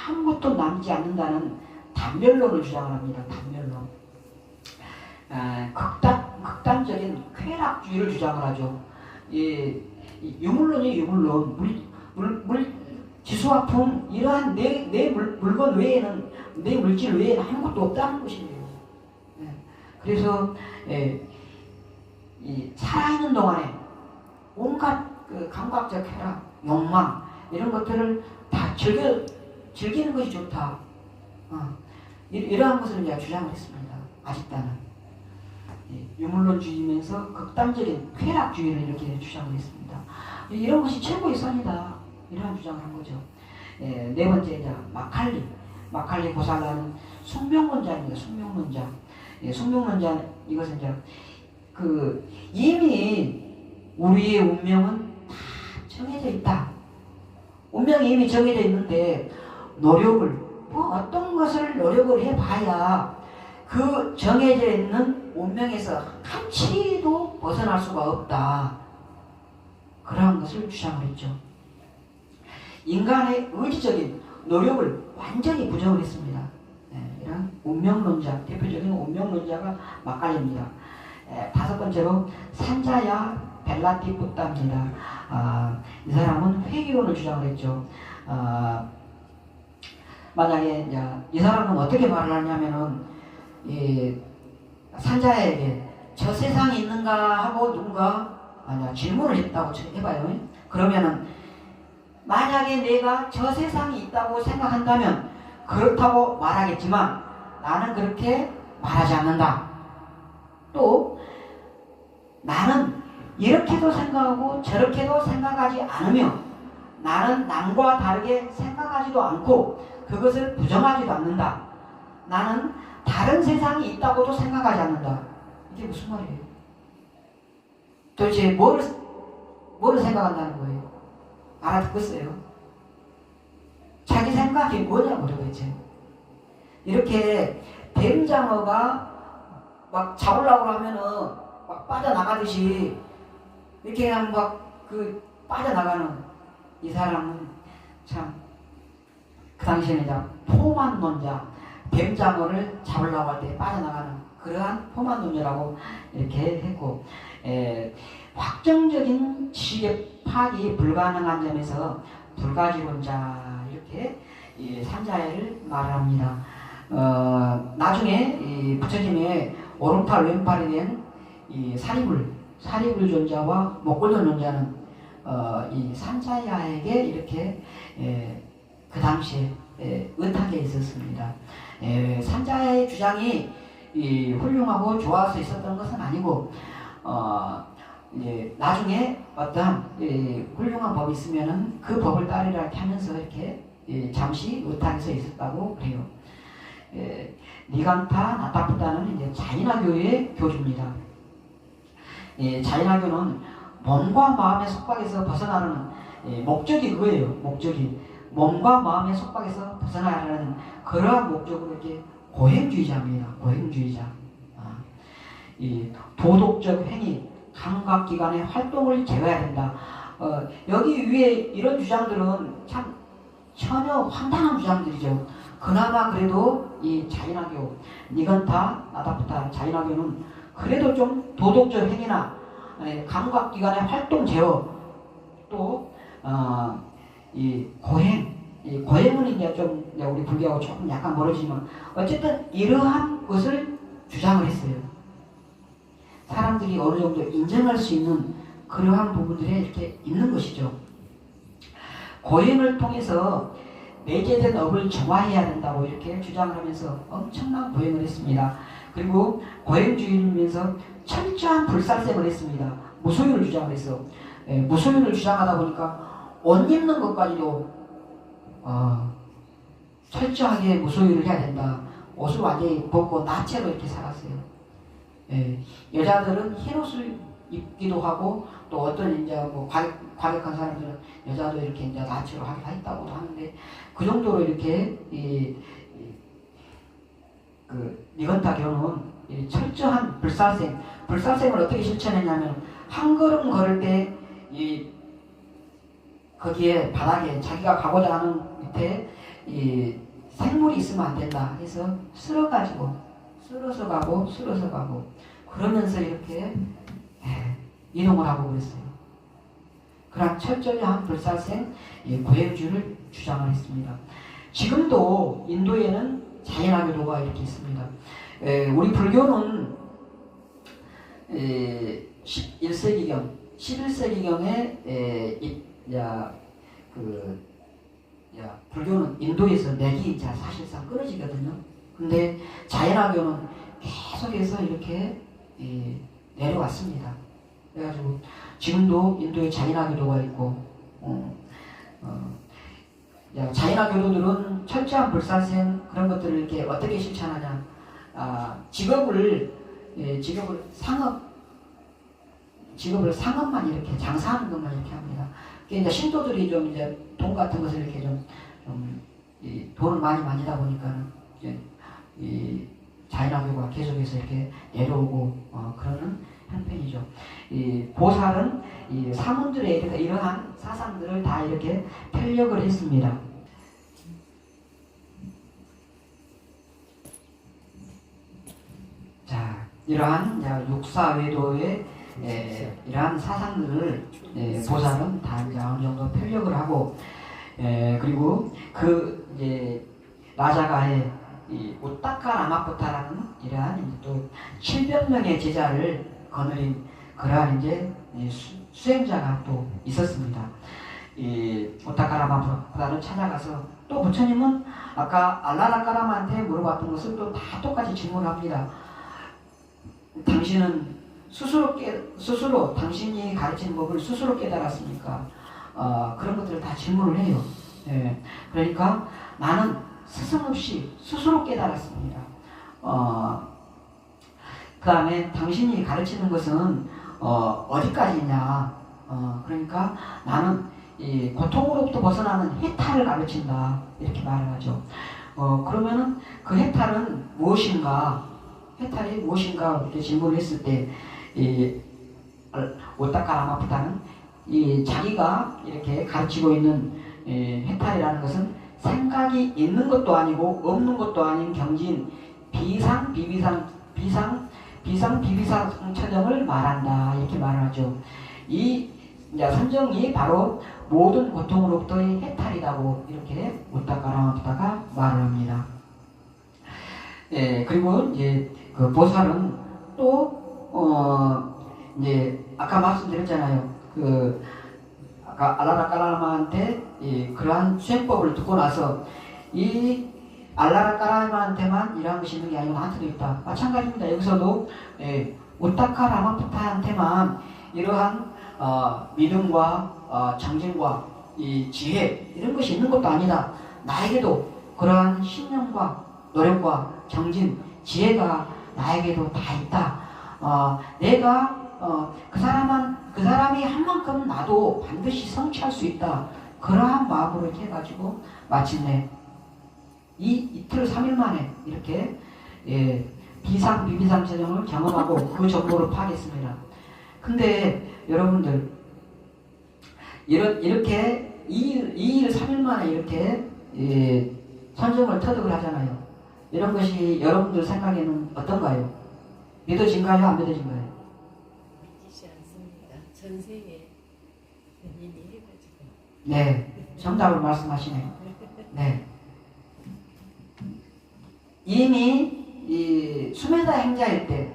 아무것도 남지 않는다는 단멸론을 주장을 합니다. 단멸론. 극단적인 쾌락주의를 주장을 하죠. 유물론이 유물론, 지수화풍 이러한 내 물건 외에는 내 물질 외에는 아무것도 없다는 것이에요. 그래서 이 살아있는 동안에 온갖 그 감각적 쾌락, 욕망 이런 것들을 다 즐기는 것이 좋다. 이러한 것을 이제 주장을 했습니다. 아직다는 유물론주의면서 극단적인 쾌락주의를 이렇게 주장을 했습니다. 이런 것이 최고의 선이다. 이러한 주장을 한 거죠. 네 번째 이제 마칼리 고살라는 숙명론자입니다. 숙명론자. 숙명론자 이것은 이제 이미 우리의 운명은 다 정해져 있다. 운명이 이미 정해져 있는데 어떤 것을 노력을 해봐야 그 정해져 있는 운명에서 한치도 벗어날 수가 없다. 그러한 것을 주장을 했죠. 인간의 의지적인 노력을 완전히 부정을 했습니다. 이런 운명론자, 대표적인 운명론자가 마칼리입니다. 다섯 번째로 산자야 벨라티푸타입니다. 이 사람은 회귀론을 주장을 했죠. 만약에 이 사람은 어떻게 말을 하냐면은 산자에게 저 세상이 있는가 하고 누군가 질문을 했다고 해봐요. 그러면은 만약에 내가 저 세상이 있다고 생각한다면 그렇다고 말하겠지만 나는 그렇게 말하지 않는다. 또 나는 이렇게도 생각하고 저렇게도 생각하지 않으며 나는 남과 다르게 생각하지도 않고 그것을 부정하지도 않는다. 나는 다른 세상이 있다고도 생각하지 않는다. 이게 무슨 말이에요? 도대체 뭐를 생각한다는 거예요? 알아듣겠어요? 자기 생각이 뭐냐고 도대체. 이렇게 뱀장어가 막 잡으려고 하면은 막 빠져나가듯이 이렇게 그냥 막 빠져나가는 이 사람은 참 그 당시에는 이제 포만론자, 뱀장어를 잡으려고 할 때 빠져나가는 그러한 포만론자라고 이렇게 했고, 확정적인 지식의 파악이 불가능한 점에서 불가지론자 이렇게 삼자해를 말합니다. 나중에 이 부처님의 오른팔 왼팔이 된 이 사리불 존자와 목골론 존자는 이 삼자야에게 이렇게 그 당시에 의탁에 있었습니다. 삼자야의 주장이 훌륭하고 좋아서 있었던 것은 아니고, 나중에 어떠한 훌륭한 법이 있으면은 그 법을 따르라 이렇게 하면서 이렇게 잠시 의탁에서 있었다고 그래요. 니간타 나타푸타는 이제 자인화교의 교주입니다. 자인화교는 몸과 마음의 속박에서 벗어나는 목적이 그거예요. 목적이 몸과 마음의 속박에서 벗어나라는 그러한 목적으로 이렇게 고행주의자입니다. 고행주의자. 이 도덕적 행위, 감각기관의 활동을 제어해야 된다. 여기 위에 이런 주장들은 참 전혀 황당한 주장들이죠. 그나마 그래도 이 자인화교, 니간타 나타푸타 자인화교는 그래도 좀 도덕적 행위나 감각기관의 활동 제어, 또 이 고행은 이제 좀 우리 불교하고 조금 약간 멀어지지만 어쨌든 이러한 것을 주장을 했어요. 사람들이 어느 정도 인정할 수 있는 그러한 부분들에 이렇게 있는 것이죠. 고행을 통해서 내재된 업을 정화해야 된다고 이렇게 주장을 하면서 엄청난 고행을 했습니다. 그리고 고행주의면서 철저한 불살생을 했습니다. 무소유를 주장을 했어. 무소유를 주장하다 보니까 옷 입는 것까지도 철저하게 무소유를 해야 된다. 옷을 완전히 벗고 나체로 이렇게 살았어요. 여자들은 흰 옷을 입기도 하고, 또 어떤 이제 뭐 과격한 사람들은 여자도 이렇게 이제 나체로 하기도 했다고도 하는데, 그 정도로 이렇게 니간타 교는 철저한 불살생을 어떻게 실천했냐면, 한 걸음 걸을 때 거기에 바닥에 자기가 가고자 하는 밑에 생물이 있으면 안 된다 해서 쓸어서 가고 그러면서 이렇게 이동을 하고 그랬어요. 그런 철저한 불살생 고행주를 주장을 했습니다. 지금도 인도에는 자인화교도가 이렇게 있습니다. 우리 불교는 11세기경, 11세기경에 불교는 인도에서 맥이 사실상 끊어지거든요. 근데 자인화교는 계속해서 이렇게 내려왔습니다. 그래가지고 지금도 인도에 자인화교도가 있고, 자인화교도들은 철저한 불살생 그런 것들을 이렇게 어떻게 실천하냐? 직업을 상업만 이렇게 장사하는 것만 이렇게 합니다. 이제 신도들이 좀 이제 돈 같은 것을 이렇게 좀 돈을 많이 만지다 보니까 이 자인화교가 계속해서 이렇게 내려오고 그러는 형편이죠. 이 보살은 이 사문들의 이러한 사상들을 다 이렇게 편력을 했습니다. 자, 이러한 육사외도의 이러한 사상들을 보살은 다 이제 어느 정도 편력을 하고, 그리고 이제 라자가의 이 우타카라마푸타라는 이러한 또 700명의 제자를 거느린 그러한 이제 수행자가 또 있었습니다. 이 우타카라마푸타를 찾아가서 또 부처님은 아까 알라라까라마한테 물어봤던 것을 또 다 똑같이 질문합니다. 당신은 스스로 당신이 가르친 법을 스스로 깨달았습니까? 그런 것들을 다 질문을 해요. 그러니까 나는 스승없이 스스로 깨달았습니다. 그 다음에 당신이 가르치는 것은 어디까지냐? 그러니까 나는 이 고통으로부터 벗어나는 해탈을 가르친다. 이렇게 말을 하죠. 그러면은 그 해탈은 무엇인가? 해탈이 무엇인가? 이렇게 질문을 했을 때, 이 오타카 라마푸타는 이 자기가 이렇게 가르치고 있는 해탈이라는 것은 생각이 있는 것도 아니고 없는 것도 아닌 경지인 비상비비상천정을 말한다. 이렇게 말을 하죠. 이 선정이 바로 모든 고통으로부터의 해탈이라고 이렇게 오타카 라마푸타가 말을 합니다. 그리고 이제 그 보살은 또 이제 아까 말씀드렸잖아요. 그 아까 알라라까라마한테 그러한 수행법을 듣고 나서 이 알라라까라마한테만 이러한 것이 있는 게 아니고 나한테도 있다. 마찬가지입니다. 여기서도 오타카 라마푸타한테만 이러한 믿음과 정진과 이 지혜 이런 것이 있는 것도 아니다. 나에게도 그러한 신념과 노력과 정진, 지혜가 나에게도 다 있다. 내가 그 사람이 한 만큼 나도 반드시 성취할 수 있다. 그러한 마음으로 이렇게 해가지고 마침내 이틀 3일 만에 이렇게 비상비비상천정을 경험하고 그 정보를 파악했습니다. 근데 여러분들 이렇게 2일 3일 만에 이렇게 선정을 터득을 하잖아요. 이런 것이 여러분들 생각에는 어떤가요? 믿어진가요? 안 믿어진가요? 믿기지 않습니다. 전생에 이미 해가지고. 네, 정답을 말씀하시네요. 네, 이미 이 수메다 행자일 때,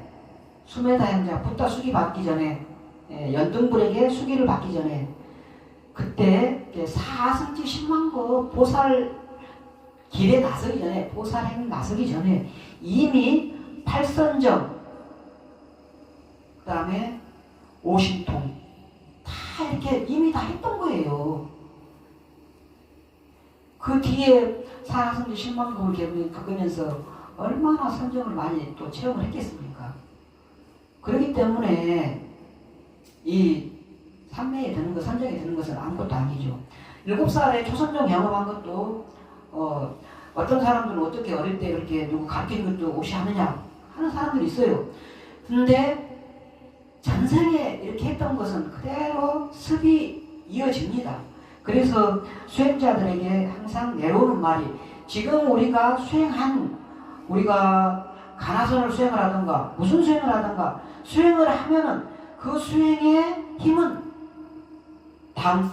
수메다 행자 붓다 수기 받기 전에 연등불에게 수기를 받기 전에 그때 사승지 10만거 보살 길에 나서기 전에 보살행 나서기 전에 이미 팔선정 그 다음에 오신통 다 이렇게 이미 다 했던 거예요. 그 뒤에 사승지 10만급을 겪으면서 얼마나 선정을 많이 또 체험을 했겠습니까? 그렇기 때문에 이 삼매에 드는 것, 선정에 드는 것은 아무것도 아니죠. 7살에 초선정 경험한 것도 어떤 사람들은 어떻게 어릴 때 그렇게 누구 가르친 것도 없이 하느냐 하는 사람들이 있어요. 근데 전생에 이렇게 했던 것은 그대로 습이 이어집니다. 그래서 수행자들에게 항상 내려오는 말이 지금 우리가 우리가 가나선을 수행을 하든가 무슨 수행을 하든가 수행을 하면은 그 수행의 힘은 다음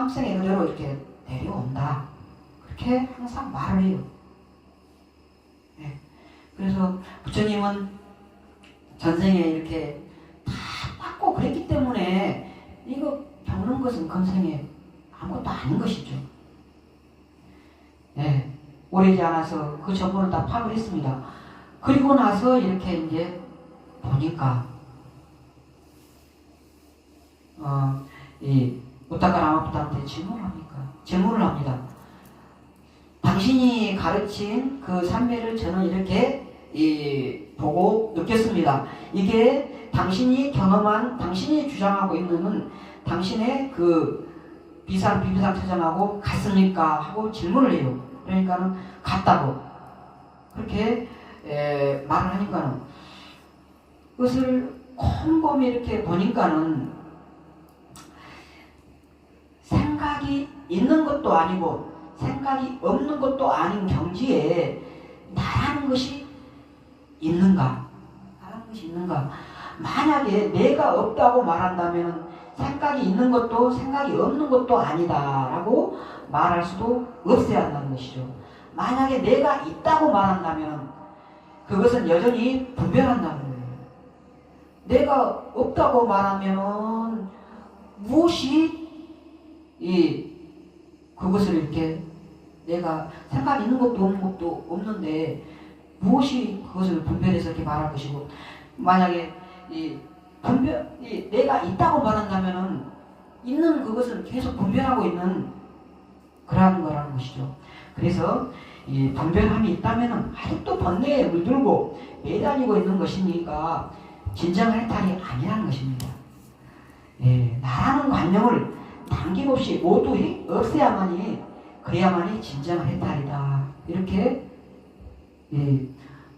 생에 그대로 이렇게 내려온다. 그렇게 항상 말을 해요. 네. 그래서 부처님은 전생에 이렇게 다 닦고 그랬기 때문에 이거 겪는 것은 금생에 아무것도 아닌 것이죠. 네. 오래지 않아서 그 정보를 다 파악을 했습니다. 그리고 나서 이렇게 이제 보니까 이 오타카 라마푸타한테 질문을 합니다. 당신이 가르친 그 삼매를 저는 이렇게 보고 느꼈습니다. 이게 당신이 경험한, 당신이 주장하고 있는 당신의 그 비비상천정하고 같습니까? 하고 질문을 해요. 그러니까는 같다고 그렇게 말을 하니까는 그것을 곰곰이 이렇게 보니까는 생각이 있는 것도 아니고 생각이 없는 것도 아닌 경지에 나라는 것이 있는가? 나라는 것이 있는가? 만약에 내가 없다고 말한다면 생각이 있는 것도 생각이 없는 것도 아니다라고 말할 수도 없어야 한다는 것이죠. 만약에 내가 있다고 말한다면 그것은 여전히 분별한다는 거예요. 내가 없다고 말하면 무엇이 그것을 이렇게 내가 생각 있는 것도 없는 것도 없는데 무엇이 그것을 분별해서 이렇게 말할 것이고 만약에 내가 있다고 말한다면은 있는 그것을 계속 분별하고 있는 그러한 거라는 것이죠. 그래서 이 분별함이 있다면은 아직도 번뇌에 물들고 매달리고 있는 것이니까 진정 해탈이 아니라는 것입니다. 예, 나라는 관념을 남김없이 모두 없애야만이 그래야만이 진정 해탈이다. 이렇게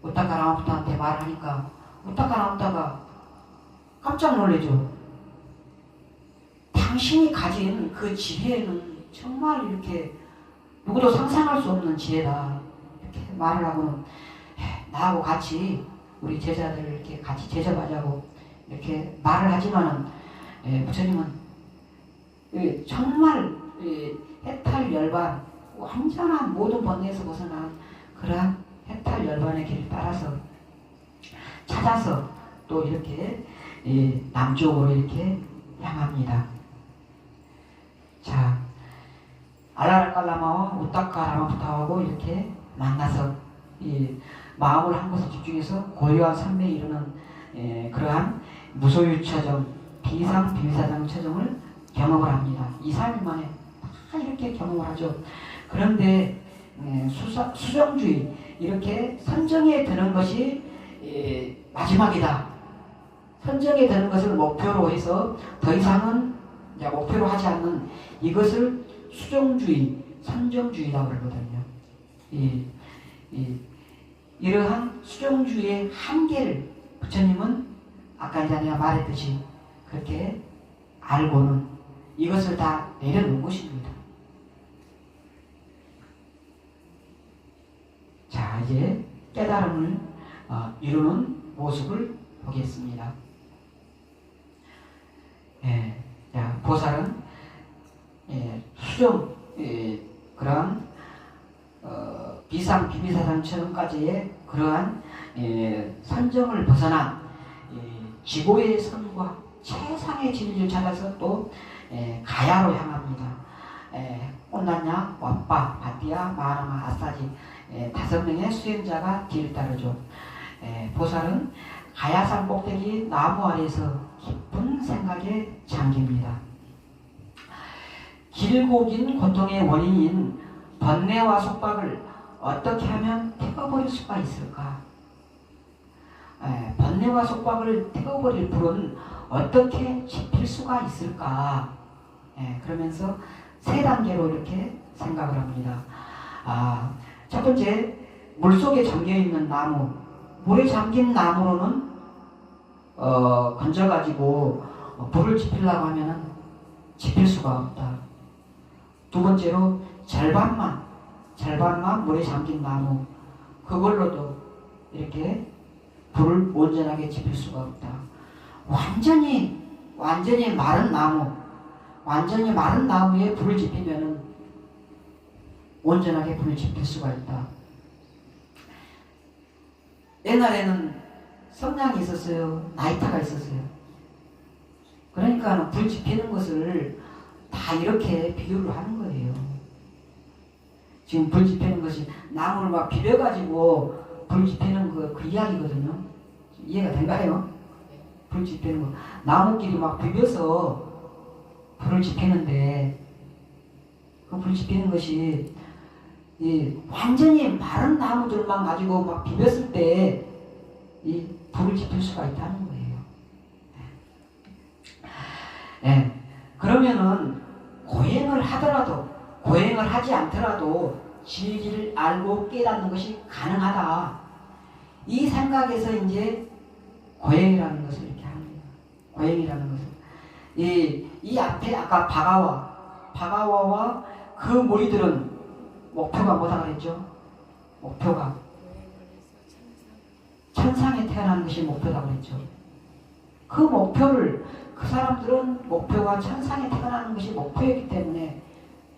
우타카 라마부타한테 말하니까 우타카 라마부타가 깜짝 놀래죠. 당신이 가진 그 지혜는 정말 이렇게 누구도 상상할 수 없는 지혜다. 이렇게 말을 하고는 나하고 같이 우리 제자들을 이렇게 같이 제접하자고 이렇게 말을 하지만은 부처님은 정말 해탈 열반 완전한 모든 번뇌에서 벗어난 그러한 해탈 열반의 길을 따라서 찾아서 또 이렇게 남쪽으로 이렇게 향합니다. 자, 알라라칼라마와 우타카 라마부타하고 이렇게 만나서 마음을 한 곳에 집중해서 고요한 삼매에 이르는 그러한 무소유처정, 비상 비위사장 처정을 경험을 합니다. 2-3일 만에 다 이렇게 경험을 하죠. 그런데 수정주의, 이렇게 선정에 드는 것이 마지막이다. 선정에 드는 것을 목표로 해서 더 이상은 이제 목표로 하지 않는 이것을 수정주의, 선정주의라고 그러거든요. 이러한 수정주의의 한계를 부처님은 아까 이제 내가 말했듯이 그렇게 알고는 이것을 다 내려놓은 것입니다. 자, 이제 깨달음을 이루는 모습을 보겠습니다. 자, 보살은 수정, 그러한 비상 비비사상처럼까지의 그러한 선정을 벗어난 지고의 선과 최상의 진리를 찾아서 또 가야로 향합니다. 온난야, 왓바, 바띠아, 마하나마, 아사지 5명의 수행자가 뒤를 따르죠. 보살은 가야산 꼭대기 나무 아래에서 깊은 생각에 잠깁니다. 길고 긴 고통의 원인인 번뇌와 속박을 어떻게 하면 태워버릴 수가 있을까? 번뇌와 속박을 태워버릴 불은 어떻게 지필 수가 있을까? 그러면서 3단계로 이렇게 생각을 합니다. 첫 번째, 물속에 잠겨있는 나무, 물에 잠긴 나무로는 건져가지고 불을 지피려고 하면은 지필 수가 없다. 두 번째로 절반만 물에 잠긴 나무, 그걸로도 이렇게 불을 온전하게 지필 수가 없다. 완전히 마른 나무에 불을 지피면은 온전하게 불을 지필 수가 있다. 옛날에는 성냥이 있었어요. 나이타가 있었어요. 그러니까 불 지피는 것을 다 이렇게 비유를 하는 거예요. 지금 불 지피는 것이 나무를 막 비벼가지고 불 지피는 그 이야기거든요. 이해가 된가요? 불 지피는 거. 나무끼리 막 비벼서 불을 지피는데 그 불 지피는 것이 완전히 마른 나무들만 가지고 막 비볐을 때 이 불을 지필 수가 있다는 거예요. 그러면은 고행을 하지 않더라도 진리를 알고 깨닫는 것이 가능하다. 이 생각에서 이제 고행이라는 것을 이렇게 합니다. 고행이라는 것을. 이 앞에 아까 바가와와 그 무리들은 목표가 뭐다 그랬죠? 목표가 천상에 태어나는 것이 목표다 그랬죠. 그 목표를, 그 사람들은 목표가 천상에 태어나는 것이 목표였기 때문에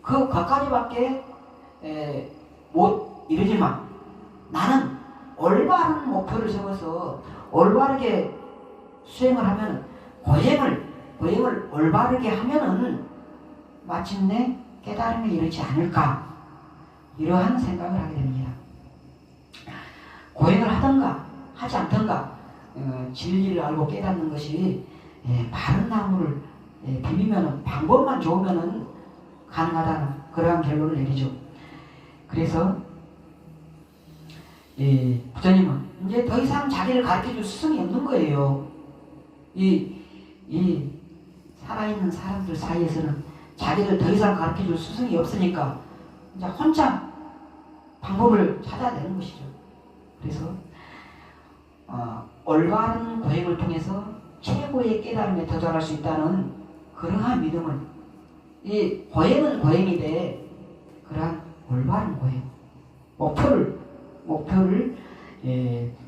그것까지밖에 못 이루지만 나는 올바른 목표를 세워서 올바르게 수행을 하면 고행을 올바르게 하면은 마침내 깨달음에 이르지 않을까, 이러한 생각을 하게 됩니다. 고행을 하든가 하지 않든가 진리를 알고 깨닫는 것이 마른 나무를 비비면은 방법만 좋으면은 가능하다는 그러한 결론을 내리죠. 그래서 이 부처님은 이제 더 이상 자기를 가르쳐줄 스승이 없는 거예요. 이 살아있는 사람들 사이에서는 자기를 더 이상 가르쳐줄 스승이 없으니까 이제 혼자 방법을 찾아야 되는 것이죠. 그래서 올바른 고행을 통해서 최고의 깨달음에 도달할 수 있다는 그러한 믿음을, 이 고행은 고행인데 그러한 올바른 고행, 목표를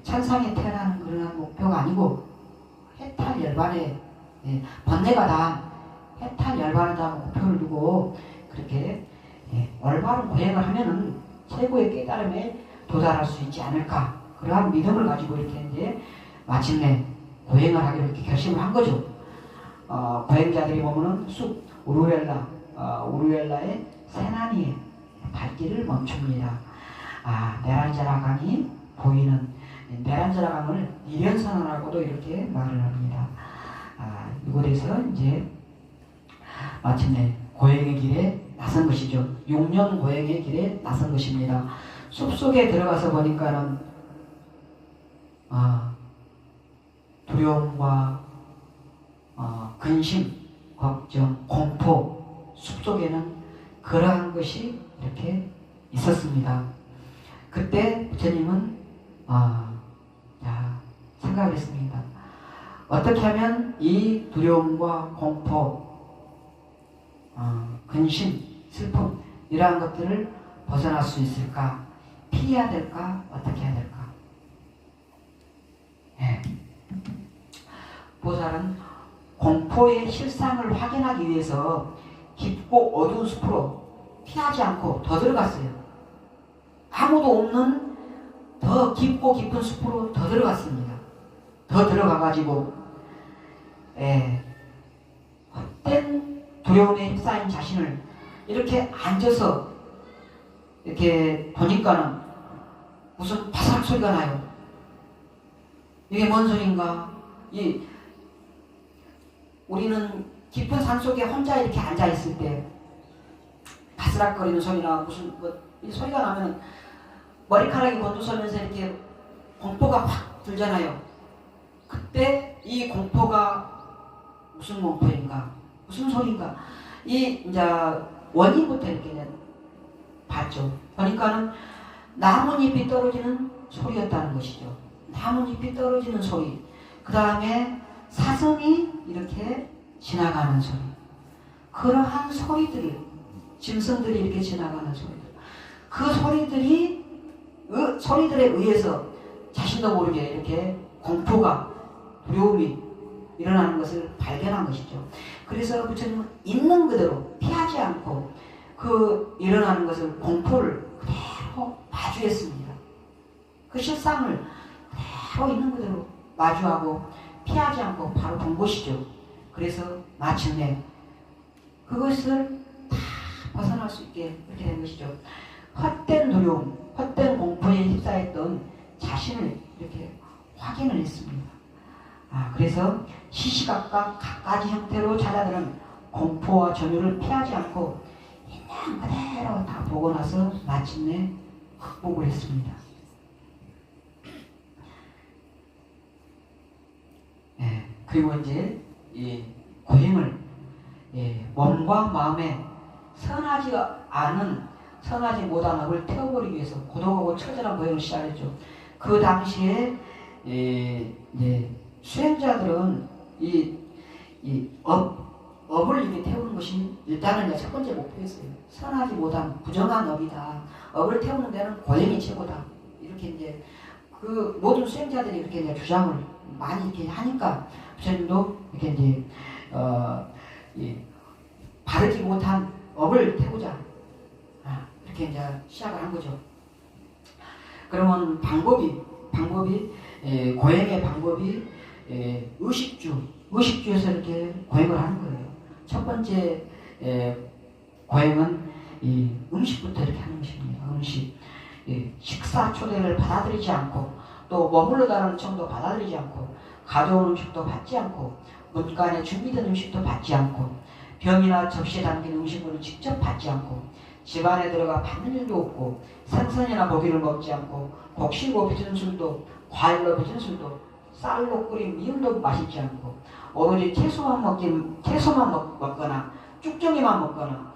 천상에 태어나는 그러한 목표가 아니고 해탈열반에 번뇌가 다 해탈열반에다가 목표를 두고 그렇게 올바른 고행을 하면은 최고의 깨달음에 도달할 수 있지 않을까, 그러한 믿음을 가지고 이렇게 이제 마침내 고행을 하기로 이렇게 결심을 한 거죠. 고행자들이 보면은 쑥 우루엘라의 세나니에 발길을 멈춥니다. 네란자라 강이 보이는 네란자라 강을 이련선언하고도 이렇게 말을 합니다. 이곳에서 이제 마침내 고행의 길에 나선 것이죠. 6년 고행의 길에 나선 것입니다. 숲속에 들어가서 보니까는 두려움과 근심, 걱정, 공포, 숲속에는 그러한 것이 이렇게 있었습니다. 그때 부처님은 생각을 했습니다. 어떻게 하면 이 두려움과 공포, 근심, 슬픔 이러한 것들을 벗어날 수 있을까? 피해야 될까? 어떻게 해야 될까? 보살은 공포의 실상을 확인하기 위해서 깊고 어두운 숲으로 피하지 않고 더 들어갔어요. 아무도 없는 더 깊고 깊은 숲으로 더 들어갔습니다. 더 들어가가지고 헛된 두려움에 휩싸인 자신을 이렇게 앉아서 이렇게 보니까는 무슨 바삭 소리가 나요. 이게 뭔 소린가? 우리는 깊은 산속에 혼자 이렇게 앉아있을 때 바스락거리는 소리나 무슨 이 소리가 나면 머리카락이 곤두서면서 이렇게 공포가 확 들잖아요. 그때 이 공포가 무슨 공포인가? 무슨 소리인가? 이제 원인부터 이렇게 봤죠. 그러니까는 나뭇잎이 떨어지는 소리였다는 것이죠. 나뭇잎이 떨어지는 소리. 그 다음에 사슴이 이렇게 지나가는 소리. 그러한 소리들을, 짐승들이 이렇게 지나가는 소리들. 그 소리들에 의해서 자신도 모르게 이렇게 공포가, 두려움이 일어나는 것을 발견한 것이죠. 그래서 부처님은 있는 그대로 피하지 않고 그 일어나는 것을, 공포를 그대로 마주했습니다. 그 실상을 그대로 있는 그대로 마주하고 피하지 않고 바로 본 것이죠. 그래서 마침내 그것을 다 벗어날 수 있게 이렇게 된 것이죠. 헛된 두려움, 헛된 공포에 휩싸였던 자신을 이렇게 확인을 했습니다. 그래서 시시각각 각가지 형태로 찾아드는 공포와 전율을 피하지 않고 그냥 그대로 다 보고 나서 마침내 극복을 했습니다. 그리고 이제 이 고행을 몸과 마음에 선하지 못한 업을 태워버리기 위해서 고독하고 처절한 고행을 시작했죠. 그 당시에 이제 수행자들은 이 업을 이렇게 태우는 것이 일단은 첫 번째 목표였어요. 선하지 못한 부정한 업이다. 업을 태우는 데는 고행이 최고다. 이렇게 이제 그 모든 수행자들이 이렇게 이제 주장을 많이 이렇게 하니까 부처님도 이렇게 이제 바르지 못한 업을 태우자. 이렇게 이제 시작을 한 거죠. 그러면 고행의 방법이 의식주에서 이렇게 고행을 하는 거예요. 첫 번째 고행은 이 음식부터 이렇게 하는 것입니다. 음식, 식사 초대를 받아들이지 않고 또 머물러 다는 청도 받아들이지 않고 가져온 음식도 받지 않고 문간에 준비된 음식도 받지 않고 병이나 접시에 담긴 음식물을 직접 받지 않고 집안에 들어가 받는 일도 없고 생선이나 고기를 먹지 않고 곡식으로 빚은 술도 과일로 빚은 술도 쌀로 끓인 미음도 마시지 않고 오로지 채소만 먹거나 쭉정이만 먹거나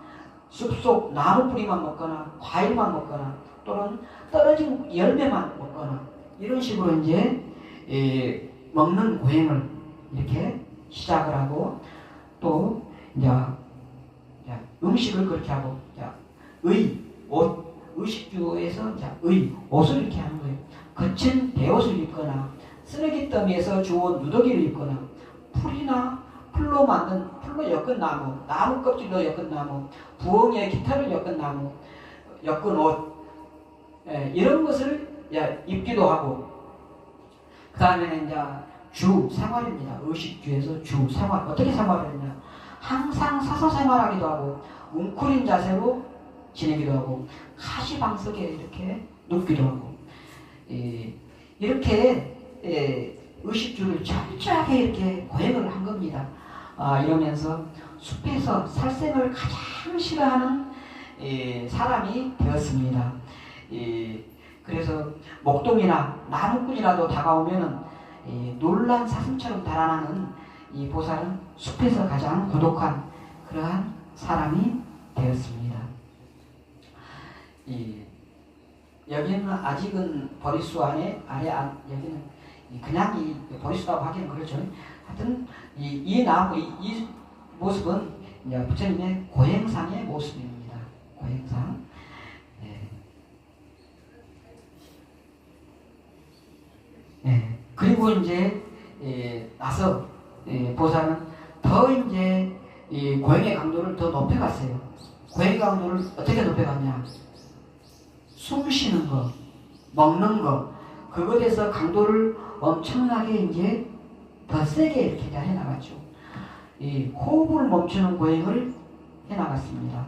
숲속 나무 뿌리만 먹거나 과일만 먹거나 또는 떨어진 열매만 먹거나 이런 식으로 이제 먹는 고행을 이렇게 시작을 하고 또 이제 음식을 그렇게 하고 의식주에서 옷을 이렇게 하는 거예요. 거친 베옷을 입거나 쓰레기 더미에서 주운 누더기를 입거나 풀로 엮은 나무 껍질로 엮은 나무, 부엉이에 깃털을 엮은 나무, 엮은 옷, 이런 것을 입기도 하고, 그 다음에는 이제 주 생활입니다. 의식주에서 주 생활. 어떻게 생활을 했냐? 항상 서서 생활하기도 하고, 웅크린 자세로 지내기도 하고, 가시방석에 이렇게 눕기도 하고, 이렇게 의식주를 철저하게 이렇게 고행을 한 겁니다. 이러면서 숲에서 살생을 가장 싫어하는 사람이 되었습니다. 그래서 목동이나 나무꾼이라도 다가오면은 놀란 사슴처럼 달아나는 이 보살은 숲에서 가장 고독한 그러한 사람이 되었습니다. 여기는 아직은 보리수 여기는 그냥 이 보리수라고 하기는 그렇죠. 하여튼 이 모습은 이제 부처님의 고행상의 모습입니다. 고행상. 그리고 이제 나서 보살은 더 이제 이 고행의 강도를 더 높여갔어요. 고행의 강도를 어떻게 높여갔냐? 숨 쉬는 거, 먹는 거, 그것에서 강도를 엄청나게 이제 더 세게 이렇게 해나갔죠. 이 호흡을 멈추는 고행을 해나갔습니다.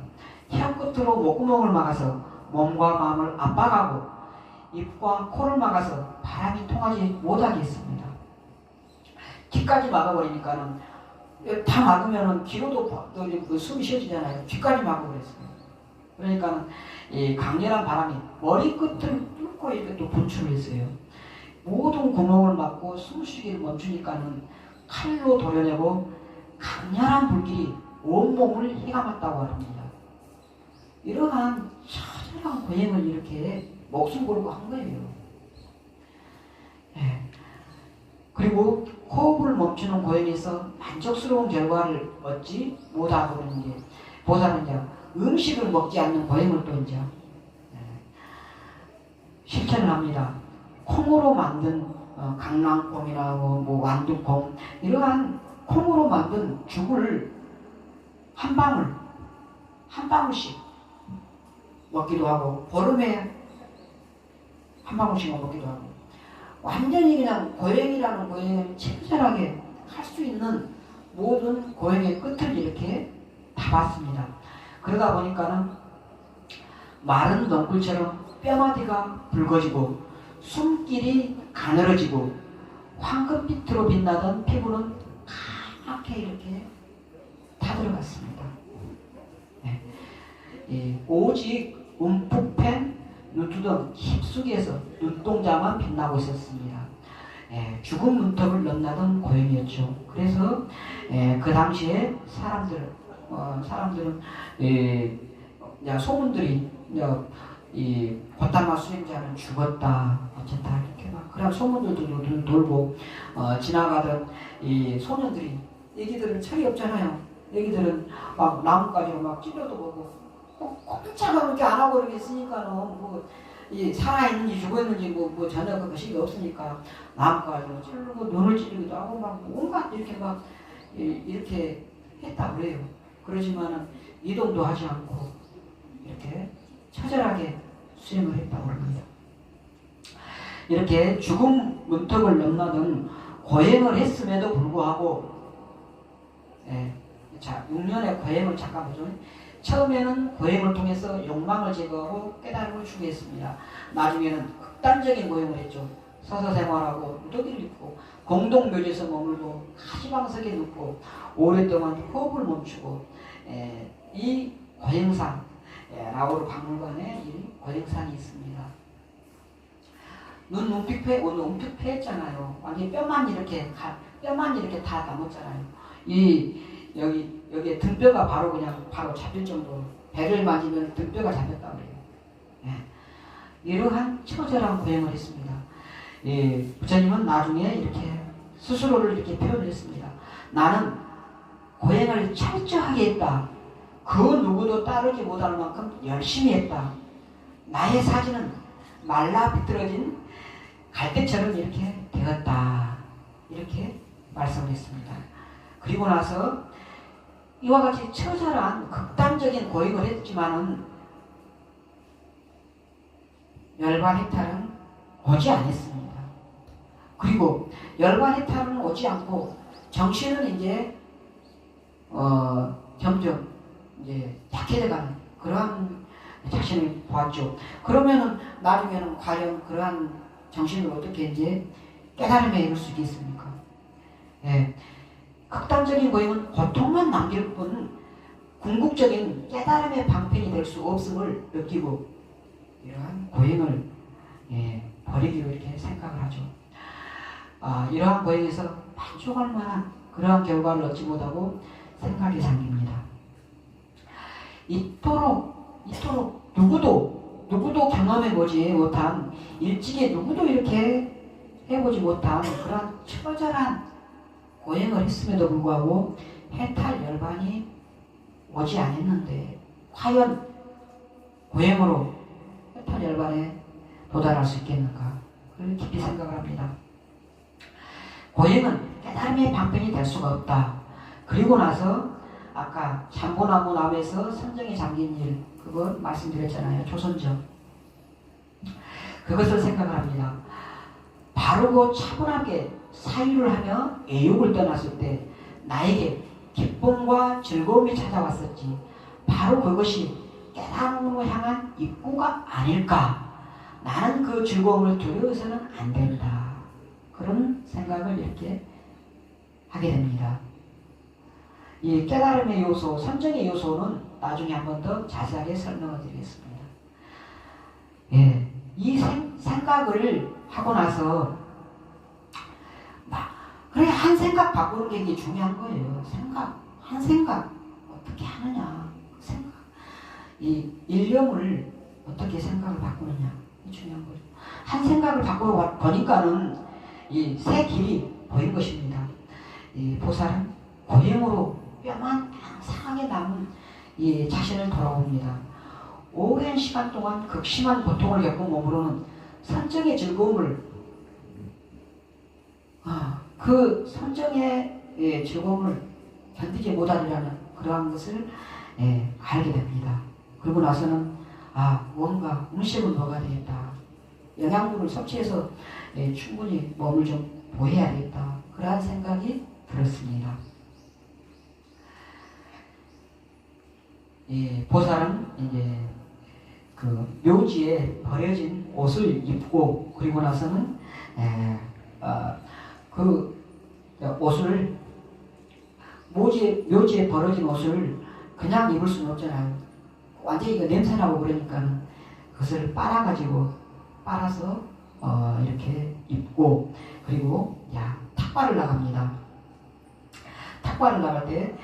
혀 끝으로 목구멍을 막아서 몸과 마음을 압박하고 입과 코를 막아서 바람이 통하지 못하게 했습니다. 귀까지 막아버리니까는 다 막으면은 귀로도 숨이 쉬어지잖아요. 귀까지 막아버렸어요. 그러니까 이 강렬한 바람이 머리 끝을 뚫고 이렇게 또 분출을 했어요. 모든 구멍을 막고 숨쉬기를 멈추니까는 칼로 도려내고 강렬한 불길이 온몸을 휘감았다고 합니다. 이러한 처절한 고행을 이렇게 목숨 걸고 한 거예요. 그리고 호흡을 멈추는 고행에서 만족스러운 결과를 얻지 못하고 그러는 게 보살은 이제 음식을 먹지 않는 고행을 또 이제 실천을 합니다. 콩으로 만든 강낭콩이나 뭐 완두콩 이러한 콩으로 만든 죽을 한 방울씩 먹기도 하고 보름에 한 방울씩 먹기도 하고 완전히 그냥 고행이라는 고행을 친절하게 할 수 있는 모든 고행의 끝을 이렇게 다 봤습니다. 그러다 보니까는 마른 넝쿨처럼 뼈마디가 붉어지고 숨길이 가늘어지고 황금빛으로 빛나던 피부는 까맣게 이렇게 타들어갔습니다. 오직 움푹 팬 눈두덩 깊숙이에서 눈동자만 빛나고 있었습니다. 죽은 문턱을 넘나던 고행이었죠. 그래서 그 당시에 사람들은 소문들이 이 고타마 수행자는 죽었다 어쨌다 이렇게 막 그런 소문들도 돌고 지나가던 이 소년들이 애기들은 철이 없잖아요. 애기들은 막 나뭇가지로 막 찔러도 보고 꼼짝을 이렇게 안 하고 이렇게 있으니까는 이 살아있는지 죽었는지 전혀 그 것이 없으니까 나뭇가지로 찔르고 눈을 찌르기도 하고 막 온갖 이렇게 막 이렇게 했다 그래요. 그러지만은 이동도 하지 않고 이렇게 처절하게 수행을 했다고 합니다. 이렇게 죽음 문턱을 넘나든 고행을 했음에도 불구하고 6년의 고행을 잠깐 보죠. 처음에는 고행을 통해서 욕망을 제거하고 깨달음을 추구했습니다. 나중에는 극단적인 고행을 했죠. 서서 생활하고 누더기를 입고 공동묘지에서 머물고 가시방석에 눕고 오랫동안 호흡을 멈추고 이 고행상 라오르 박물관에 이 고랭산이 있습니다. 눈 움푹 패였잖아요. 완전 뼈만 이렇게 다 남았잖아요. 여기에 등뼈가 바로 잡힐 정도로 배를 맞으면 등뼈가 잡혔다고 그래요. 예. 이러한 처절한 고행을 했습니다. 예, 부처님은 나중에 이렇게 스스로를 이렇게 표현을 했습니다. 나는 고행을 철저하게 했다. 그 누구도 따르지 못할 만큼 열심히 했다. 나의 사진은 말라 비틀어진 갈대처럼 이렇게 되었다. 이렇게 말씀했습니다. 그리고 나서 이와 같이 처절한 극단적인 고행을 했지만은 열반해탈은 오지 않았습니다. 그리고 열반해탈은 오지 않고 정신은 이제 점점 이제 약해져가는 그러한 자신을 보았죠. 그러면은 나중에는 과연 그러한 정신을 어떻게 이제 깨달음에 이룰 수 있겠습니까? 예. 극단적인 고행은 고통만 남길 뿐 궁극적인 깨달음의 방편이 될 수 없음을 느끼고 이러한 고행을 버리기로 이렇게 생각을 하죠. 이러한 고행에서 만족할 만한 그러한 결과를 얻지 못하고 생각이 생깁니다. 이토록 누구도 경험해보지 못한 일찍이 누구도 이렇게 해보지 못한 그런 처절한 고행을 했음에도 불구하고 해탈 열반이 오지 않았는데 과연 고행으로 해탈 열반에 도달할 수 있겠는가? 그걸 깊이 생각을 합니다. 고행은 깨달음의 방편이 될 수가 없다. 그리고 나서 아까 잠보나무 나무에서 선정에 잠긴 일 그거 말씀드렸잖아요. 조선적 그것을 생각을 합니다. 바르고 차분하게 사유를 하며 애욕을 떠났을 때 나에게 기쁨과 즐거움이 찾아왔었지 바로 그것이 깨달음으로 향한 입구가 아닐까. 나는 그 즐거움을 두려워서는 안 된다. 그런 생각을 이렇게 하게 됩니다. 이 깨달음의 요소, 선정의 요소는 나중에 한 번 더 자세하게 설명을 드리겠습니다. 예, 이 생각을 하고 나서 그래 한 생각 바꾸는 게 이게 중요한 거예요. 한 생각 어떻게 하느냐, 생각 이 일념을 어떻게 생각을 바꾸느냐 이 중요한 거죠. 한 생각을 바꾸고 보니까는 이 새 길이 보인 것입니다. 이 보살은 고행으로 뼈만 상하게 남은 이 자신을 돌아봅니다. 오랜 시간 동안 극심한 고통을 겪은 몸으로는 선정의 즐거움을 그 선정의 즐거움을 견디지 못하리라는 그러한 것을 알게 됩니다. 그러고 나서는 뭔가 음식을 먹어야 되겠다. 영양분을 섭취해서 충분히 몸을 좀 보호해야 되겠다. 그러한 생각이 들었습니다. 보살은 이제 그 묘지에 버려진 옷을 입고 그리고 나서는 그 옷을 묘지에 버려진 옷을 그냥 입을 수는 없잖아요. 완전히 이거 냄새나고 그러니까 그것을 빨아서 이렇게 입고 그리고 탁발을 나갑니다. 탁발을 나갈 때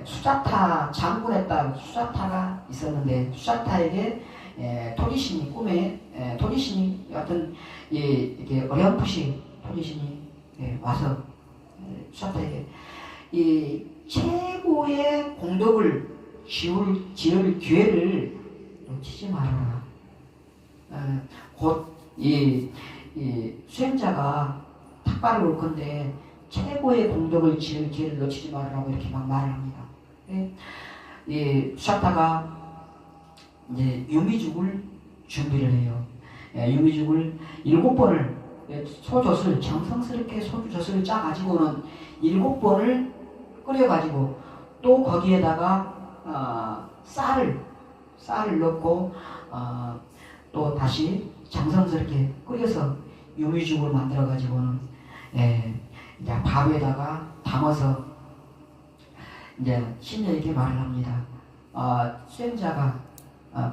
수자타 장군의 딸 수자타가 있었는데 수자타에게 토리신이 꿈에 토리신이 어떤 이렇게 어렴풋이 토리신이 와서 수자타에게 이 최고의 공덕을 지을 기회를 놓치지 말아라. 곧 이 수행자가 탁발을 올 건데 최고의 공덕을 지을 기회를 놓치지 말라고 이렇게 막 말을 합니다. 수자타가 이제 유미죽을 준비를 해요. 유미죽을 7번을 소젖을 정성스럽게 소젖을 짜가지고는 7번을 끓여가지고 또 거기에다가 쌀을 넣고 또 다시 정성스럽게 끓여서 유미죽을 만들어가지고는 이제 밥에다가 담아서 이제 신녀에게 말을 합니다. 수행자가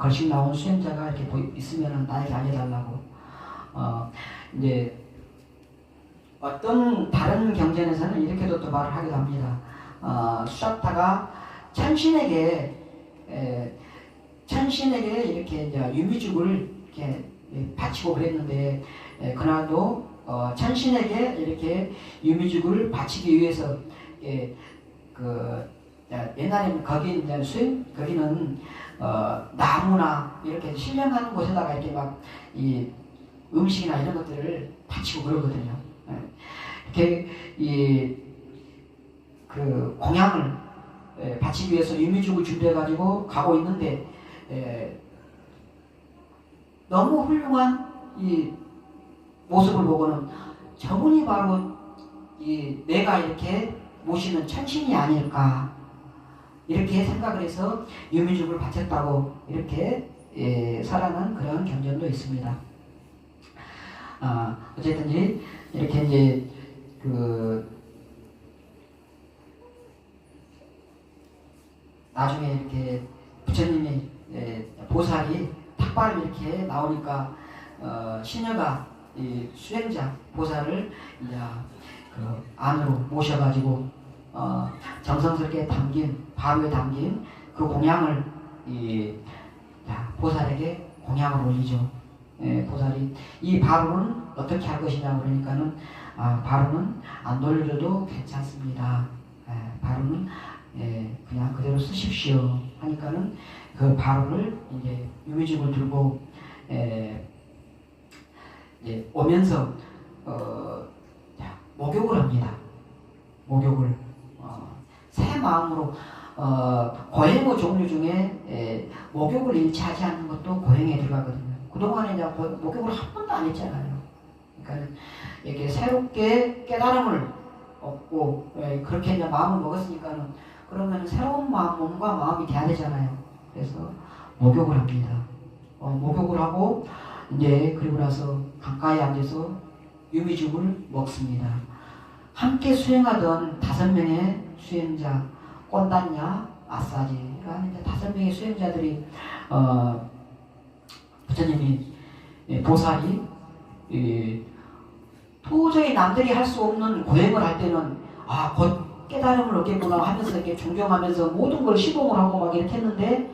걸식 나온 수행자가 이렇게 있으면 나에게 알려달라고. 이제 어떤 다른 경전에서는 이렇게도 또 말을 하기도 합니다. 수자타가 천신에게 이렇게 이제 유미죽을 이렇게 바치고 그랬는데, 그날도 천신에게 이렇게 유미죽을 바치기 위해서 옛날에는 거기는 나무나 이렇게 신령한 곳에다가 이렇게 막 이 음식이나 이런 것들을 바치고 그러거든요. 이렇게 그 공양을 바치기 위해서 유미죽을 준비해 가지고 가고 있는데, 너무 훌륭한 이 모습을 보고는 저분이 바로 내가 이렇게 모시는 천신이 아닐까, 이렇게 생각을 해서 유미죽을 바쳤다고 이렇게 설하는 그런 경전도 있습니다. 어쨌든지 이렇게 이제 나중에 이렇게 부처님이 보살이 탁발 이렇게 나오니까 시녀가 이 수행자 보살을 이제 그 안으로 모셔가지고 정성스럽게 바로에 담긴 그 공양을 보살에게 공양을 올리죠. 보살이 이 바로는 어떻게 할 것이냐 그러니까는 바로는 안 돌려줘도 괜찮습니다. 바로는 그냥 그대로 쓰십시오 하니까는 그 바로를 이제 유미죽을 들고 이제 오면서 목욕을 합니다. 목욕을 새 마음으로 고행의 종류 중에 목욕을 일치하지 않는 것도 고행에 들어가거든요. 그동안에 이제 목욕을 한 번도 안 했잖아요. 그러니까 이렇게 새롭게 깨달음을 얻고 그렇게 이제 마음을 먹었으니까는 그러면 새로운 몸과 마음이 돼야 되잖아요. 그래서 목욕을 합니다. 목욕을 하고 이제 그리고 나서 강가에 앉아서 유미죽을 먹습니다. 함께 수행하던 5명의 수행자, 꼰단냐, 아싸지가 이제 5명의 수행자들이 부처님이 보살이 도저히 남들이 할 수 없는 고행을 할 때는 곧 깨달음을 얻겠구나 하면서 이렇게 존경하면서 모든 걸 시봉을 하고 막 이렇게 했는데,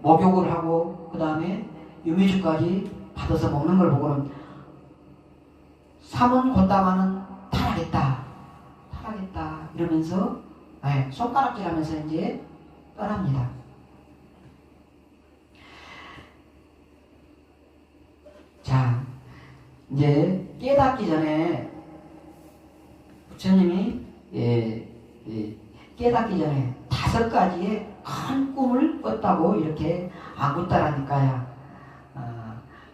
목욕을 하고 그 다음에 유미죽까지 받아서 먹는 걸 보고는 삼은 곧다마는 타락했다 이러면서 손가락질하면서 이제 떠납니다. 자, 이제 깨닫기 전에 부처님이 깨닫기 전에 5가지의 큰 꿈을 꿨다고 이렇게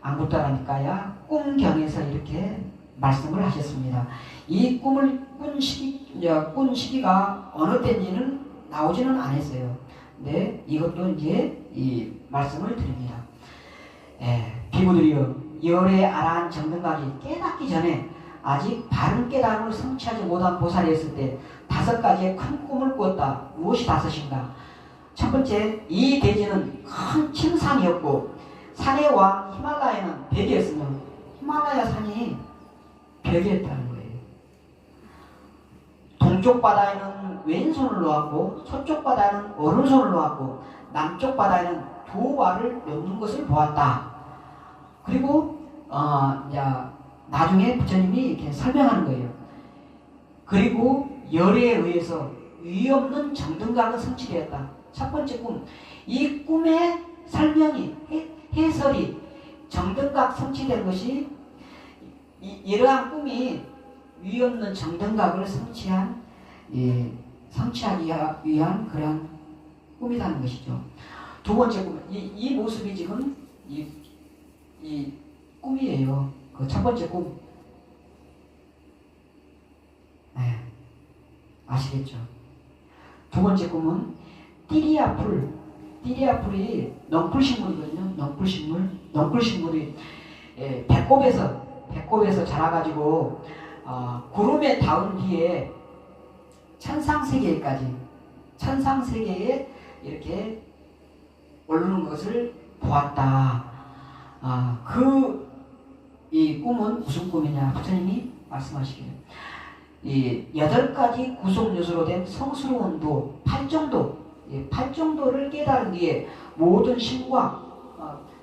안굿다라니까야 꿈경에서 이렇게 말씀을 하셨습니다. 이 꿈을 꾼 시기가 어느 때인지는 나오지는 않았어요. 근데 이것도 이제 이 말씀을 드립니다. 비구들이여, 열의 아라한 정등각이 깨닫기 전에 아직 바른 깨달음을 성취하지 못한 보살이었을 때 5가지의 큰 꿈을 꾸었다. 무엇이 5인가? 첫 번째, 이 대지는 큰 침상이었고 산해와 히말라야는 벽이었으며, 히말라야 산이 벽이었다는 거예요. 동쪽 바다에는 왼손을 놓았고 서쪽 바다에는 오른손을 놓았고 남쪽 바다에는 2와를 놓는 것을 보았다. 그리고 나중에 부처님이 이렇게 설명하는 거예요. 그리고 열에 의해서 위없는 정등각은 성취되었다. 첫 번째 꿈. 이 꿈의 설명이 해설이 정등각 성취된 것이 이러한 꿈이 위없는 정등각을 성취하기 위한 그런 꿈이라는 것이죠. 2번째 꿈. 이 모습이 지금 이 꿈이에요. 그 첫 번째 꿈. 아시겠죠? 2번째 꿈은 띠리아풀이 넝쿨식물이거든요. 넝쿨식물이 배꼽에서 자라가지고 구름에 닿은 뒤에 천상세계에 이렇게 오르는 것을 보았다. 이 꿈은 무슨 꿈이냐? 부처님이 말씀하시기를 이 8가지 구속 요소로 된 성스러운 도, 팔정도를 깨달은 뒤에 모든 신과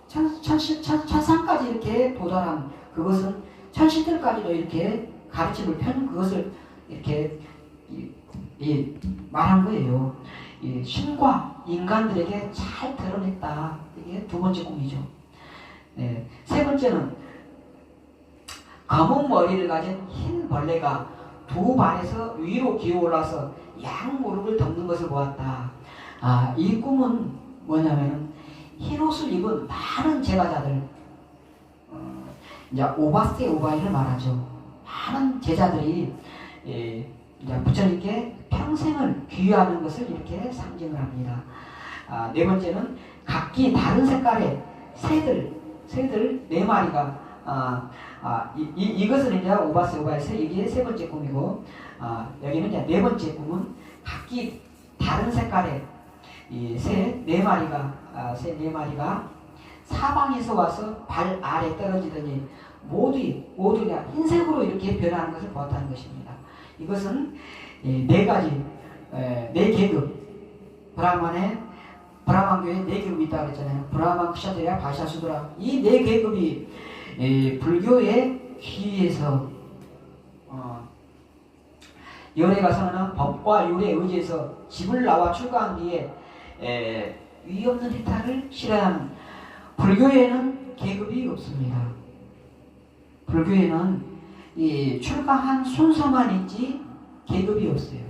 천상까지 이렇게 도달한 그것은 천신들까지도 이렇게 가르침을 펴는 그것을 이렇게 말한 거예요. 이 신과 인간들에게 잘 드러냈다. 이게 두 번째 꿈이죠. 네. 세 번째는 검은 머리를 가진 흰 벌레가 두 발에서 위로 기어올라서 양 무릎을 덮는 것을 보았다. 이 꿈은 뭐냐면 흰 옷을 입은 많은 제자들, 이제 오바세 오바이를 말하죠. 많은 제자들이 이제 부처님께 평생을 귀의하는 것을 이렇게 상징을 합니다. 네 번째는 각기 다른 색깔의 새들 4마리가 이것은 이제 오바세 오바에서 이게 세 번째 꿈이고, 여기는 이제 네 번째 꿈은 각기 다른 색깔의 새 4마리가 사방에서 와서 발 아래 떨어지더니 모두 그냥 흰색으로 이렇게 변하는 것을 보았다는 것입니다. 이것은 네 계급, 브라만교에 4계급이 있다고 했잖아요. 브라만, 크샤트리아, 바샤, 수드라. 이 4계급이 불교의 귀에서 열애가 선언한 법과 율에 의지해서 집을 나와 출가한 뒤에 위 없는 해탈을 실현하는, 불교에는 계급이 없습니다. 불교에는 이 출가한 순서만 있지 계급이 없어요.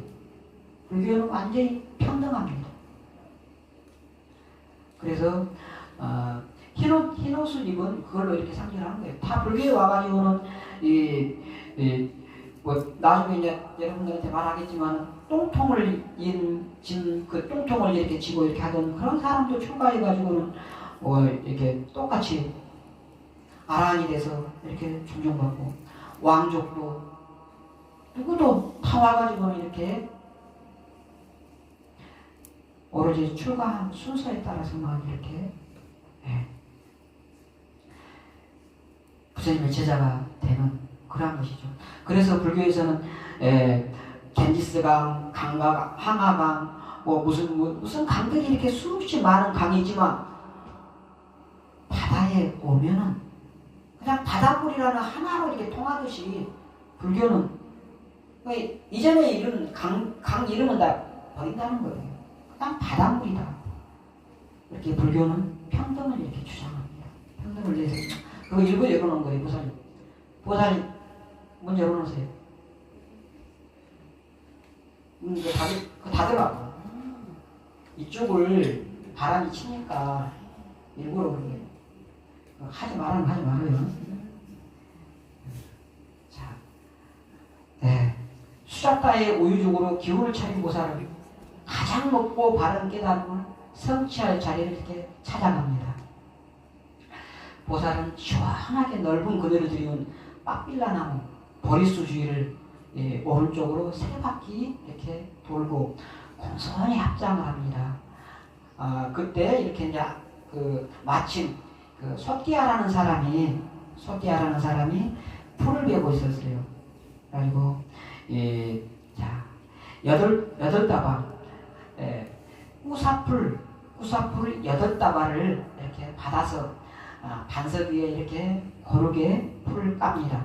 불교는 완전히 평등합니다. 그래서 흰옷을 입은 그걸로 이렇게 상징하는 거예요. 다 불교에 와가지고는 나중에 이제 여러분들한테 말하겠지만 똥통을 진 그 똥통을 이렇게 쥐고 이렇게 하던 그런 사람도 출가해가지고는 이렇게 똑같이 아란이 돼서 이렇게 존중받고, 왕족도 누구도 다 와가지고는 이렇게 오로지 출가한 순서에 따라서만 이렇게 부처님의 제자가 되는 그러한 것이죠. 그래서 불교에서는 겐지스강, 강강, 항하강, 무슨 강들이 이렇게 수없이 많은 강이지만 바다에 오면은 그냥 바닷물이라는 하나로 이렇게 통하듯이 불교는 이전에 이런 강 이름은 다 버린다는 거예요. 그냥 바닷물이다. 이렇게 불교는 평등을 이렇게 주장합니다. 평등을 위해서. 그거 일부 열어놓은 거예요, 보살이. 먼저 열어놓으세요. 그거 닫으라고. 이쪽을 바람이 치니까 일부러 그런 거예요. 하지 말아요. 자, 수자타의 우유족으로 기운을 차린 보살은 가장 높고 바른 깨달음을 성취할 자리를 이렇게 찾아갑니다. 보살은 시원하게 넓은 그늘을 들이운 빡빌라나무 보리수 주위를 오른쪽으로 3바퀴 이렇게 돌고 공손히 합장을 합니다. 그때 이렇게 이제 마침 소띠아라는 사람이 풀을 베고 있었어요. 그리고 여덟 다발 꾸사풀 8다발을 이렇게 받아서 반석 위에 이렇게 고르게 풀을 깝니다.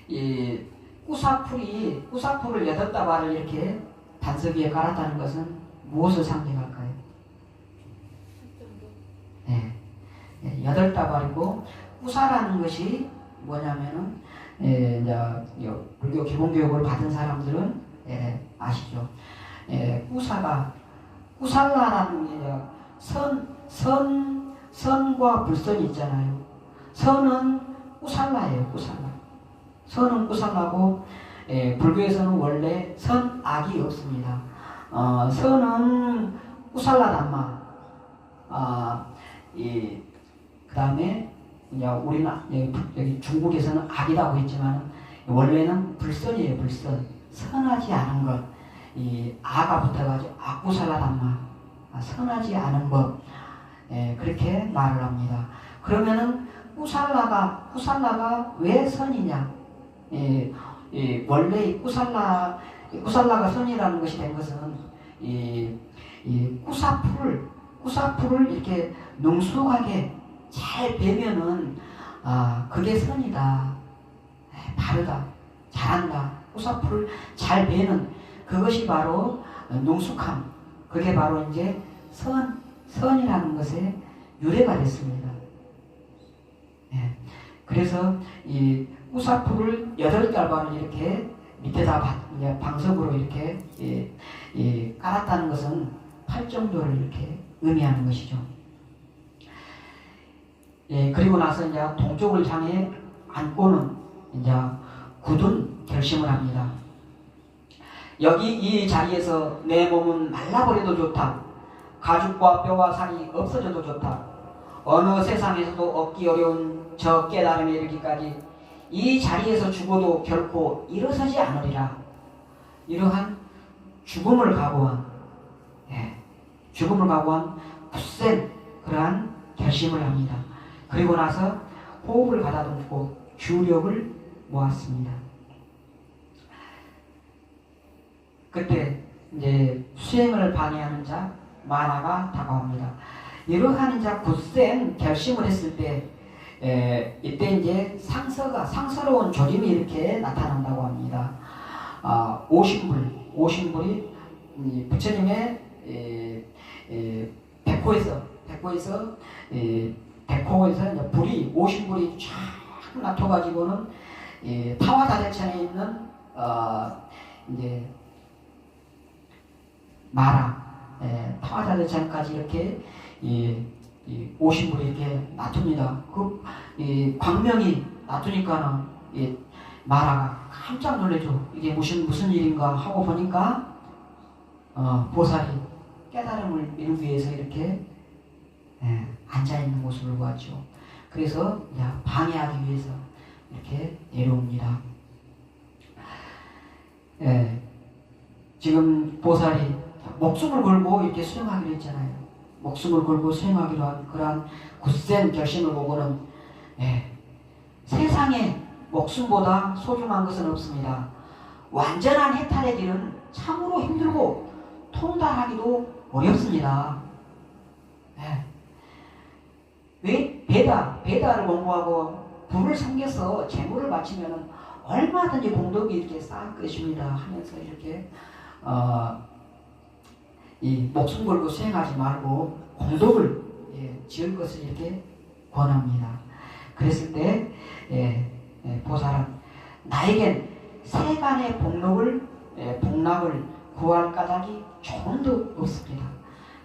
이 꾸사풀을 8다발을 이렇게 반석 위에 깔았다는 것은 무엇을 상징할까요? 8다발이고, 꾸사라는 것이 뭐냐면은 불교 기본교육을 받은 사람들은 아시죠? 꾸살라라는 게 선과 불선이 있잖아요. 선은 꾸살라예요. 선은 꾸살라고, 불교에서는 원래 선악이 없습니다. 선은 꾸살라담마. 그 다음에 우리는 여기 중국에서는 악이라고 했지만 원래는 불선이에요. 불선. 선하지 않은 것. 이 아가 붙어가지고 악구살라담마. 선하지 않은 법, 그렇게 말을 합니다. 그러면은 꾸살라가 왜 선이냐? 원래 꾸살라가 선이라는 것이 된 것은 꾸사풀을 이렇게 능숙하게 잘 베면은 그게 선이다, 바르다, 잘한다. 꾸사풀을 잘 베는 그것이 바로 능숙함, 그게 바로 이제 선이라는 것의 유래가 됐습니다. 그래서 이 꾸사풀을 8달반을 이렇게 밑에다 방석으로 이렇게 깔았다는 것은 팔정도를 이렇게 의미하는 것이죠. 그리고 나서 이제 동쪽을 향해 안고는 이제 굳은 결심을 합니다. 여기 이 자리에서 내 몸은 말라버려도 좋다. 가죽과 뼈와 살이 없어져도 좋다. 어느 세상에서도 얻기 어려운 저 깨달음에 이르기까지 이 자리에서 죽어도 결코 일어서지 않으리라. 이러한 죽음을 각오한 굳센 그러한 결심을 합니다. 그리고 나서 호흡을 가다듬고 주력을 모았습니다. 그때 이제 수행을 방해하는 자 마라가 다가옵니다. 이러한 이제 굳센 결심을 했을 때 이때 이제 상서로운 조짐이 이렇게 나타난다고 합니다. 오신불이 부처님의 백호에서 이제 불이 오신불이 쫙 나타가지고는 타와다대천에 있는 이제 마라 타와다대천까지 이렇게 오신불이 이렇게 놔둡니다. 그 광명이 놔두니까는 마라가 깜짝 놀래죠. 이게 무슨 일인가 하고 보니까 보살이 깨달음을 이루기 위해서 이렇게 앉아 있는 모습을 보았죠. 그래서 방해하기 위해서 이렇게 내려옵니다. 지금 보살이 목숨을 걸고 이렇게 수행하기로 했잖아요. 목숨을 걸고 수행하기로 한 그러한 굳센 결심을 보고는 세상에 목숨보다 소중한 것은 없습니다. 완전한 해탈의 길은 참으로 힘들고 통달하기도 어렵습니다. 왜 베다를 공부하고 불을 섬겨서 재물을 바치면 얼마든지 공덕이 이렇게 쌓을 것입니다 하면서 이렇게 이 목숨 걸고 수행하지 말고 공덕을 지을 것을 이렇게 권합니다. 그랬을 때 보살은 나에겐 세간의 복락을 구할 까닭이 조금도 없습니다.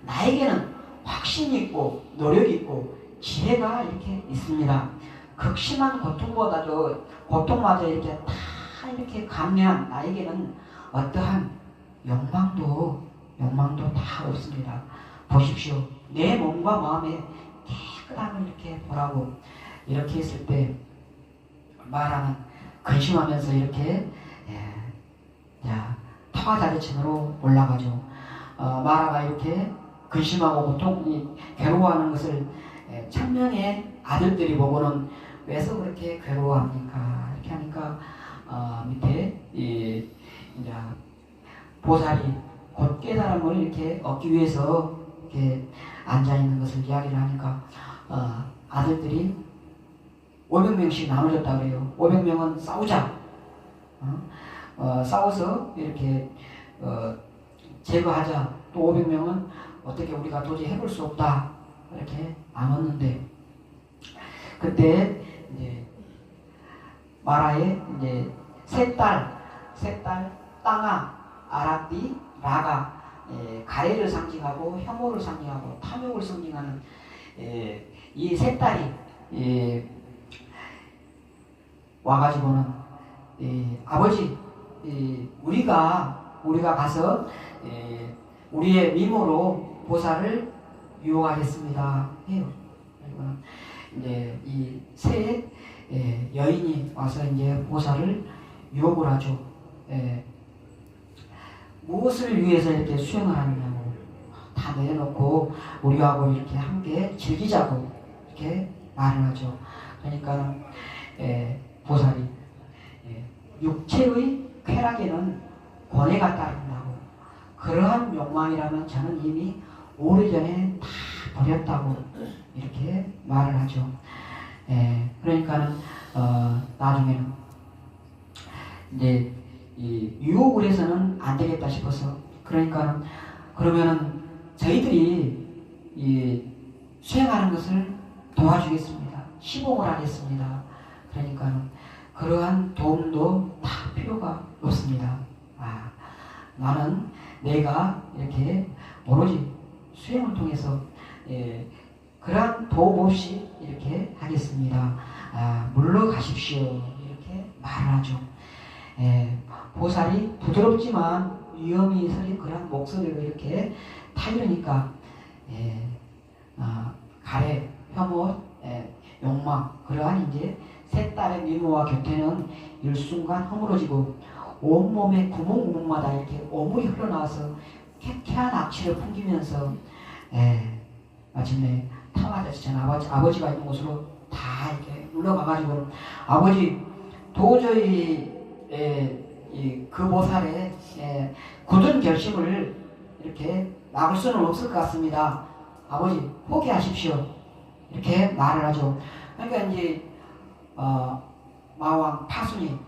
나에게는 확신이 있고 노력이 있고 지혜가 이렇게 있습니다. 극심한 고통마저 이렇게 다 이렇게 감내한 나에게는 어떠한 욕망도 다 없습니다. 보십시오. 내 몸과 마음의 깨끗함을 이렇게 보라고 이렇게 했을 때 마라는 근심하면서 이렇게 타와다리천으로 올라가죠. 마라가 이렇게 근심하고 괴로워하는 것을 천명의 아들들이 보고는 왜서 그렇게 괴로워합니까? 이렇게 하니까 밑에 이제 보살이 곧 깨달음을 이렇게 얻기 위해서 이렇게 앉아 있는 것을 이야기를 하니까 아들들이 500명씩 나눠졌다 그래요. 500명은 싸우자. 싸워서 이렇게 제거하자. 또 500명은 어떻게 우리가 도저히 해볼 수 없다. 이렇게 나눴는데 그때 이제 마라의 이제 세 딸 땅아, 아라띠, 라가 가래를 상징하고 혐오를 상징하고 탐욕을 상징하는 이 세 딸이 와가지고는 아버지 우리가 가서 우리의 미모로 보살을 유혹하겠습니다 해요. 이제 이 세 여인이 와서 이제 보살을 유혹을 하죠. 무엇을 위해서 이렇게 수행을 하느냐고 다 다 내려놓고 우리하고 이렇게 함께 즐기자고 이렇게 말을 하죠. 그러니까 보살이 육체의 쾌락에는 권해가 따른다고, 그러한 욕망이라면 저는 이미 오래전에 다 버렸다고 이렇게 말을 하죠. 그러니까는 나중에는 이제 이 유혹을 해서는 안 되겠다 싶어서, 그러니까는 그러면은 저희들이 이 수행하는 것을 도와주겠습니다. 시봉을 하겠습니다. 그러니까는 그러한 도움도 다 필요가 없습니다. 나는 내가 이렇게 오로지 수행을 통해서 그러한 도움 없이 이렇게 하겠습니다. 물러가십시오. 이렇게 말을 하죠. 보살이 부드럽지만 위험이 서린 그러한 목소리를 이렇게 타이르니까 가래, 혐오, 욕망, 그러한 이제 세 딸의 미모와 곁에는 일순간 허물어지고 온몸에 구멍구멍마다 이렇게 오물이 흘러나와서 쾌쾌한 악취를 풍기면서 마침내 타마자치천 아버지가 있는 곳으로 다 이렇게 물러가가지고, 아버지 도저히 그 보살의 굳은 결심을 이렇게 막을 수는 없을 것 같습니다. 아버지 포기하십시오. 이렇게 말을 하죠. 그러니까 이제 마왕 파순이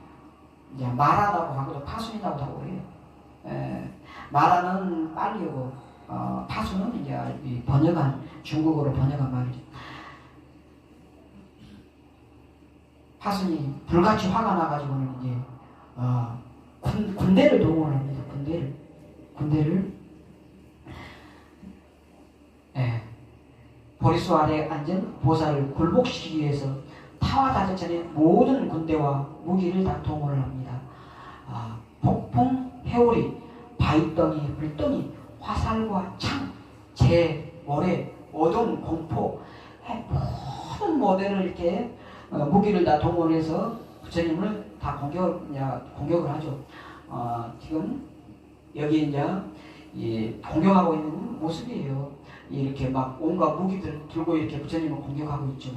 이제 마라라고 하고도 파순이라고 하고 그래요. 마라는 빨리고 파순은 이제 번역한 중국어로 번역한 말이죠. 파순이 불같이 화가 나가지고는 이제 군대를 동원합니다. 군대를 보리수 아래 앉은 보살을 굴복시키기 위해서 타와다제천의 모든 군대와 무기를 다 동원을 합니다. 폭풍, 회오리, 바위덩이, 불덩이, 화살과 창, 재, 모래, 어둠, 공포, 모든 모델을 이렇게 무기를 다 동원해서 부처님을 다 공격을 하죠. 지금 여기 이제 공격하고 있는 모습이에요. 이렇게 막 온갖 무기들 들고 이렇게 부처님을 공격하고 있죠.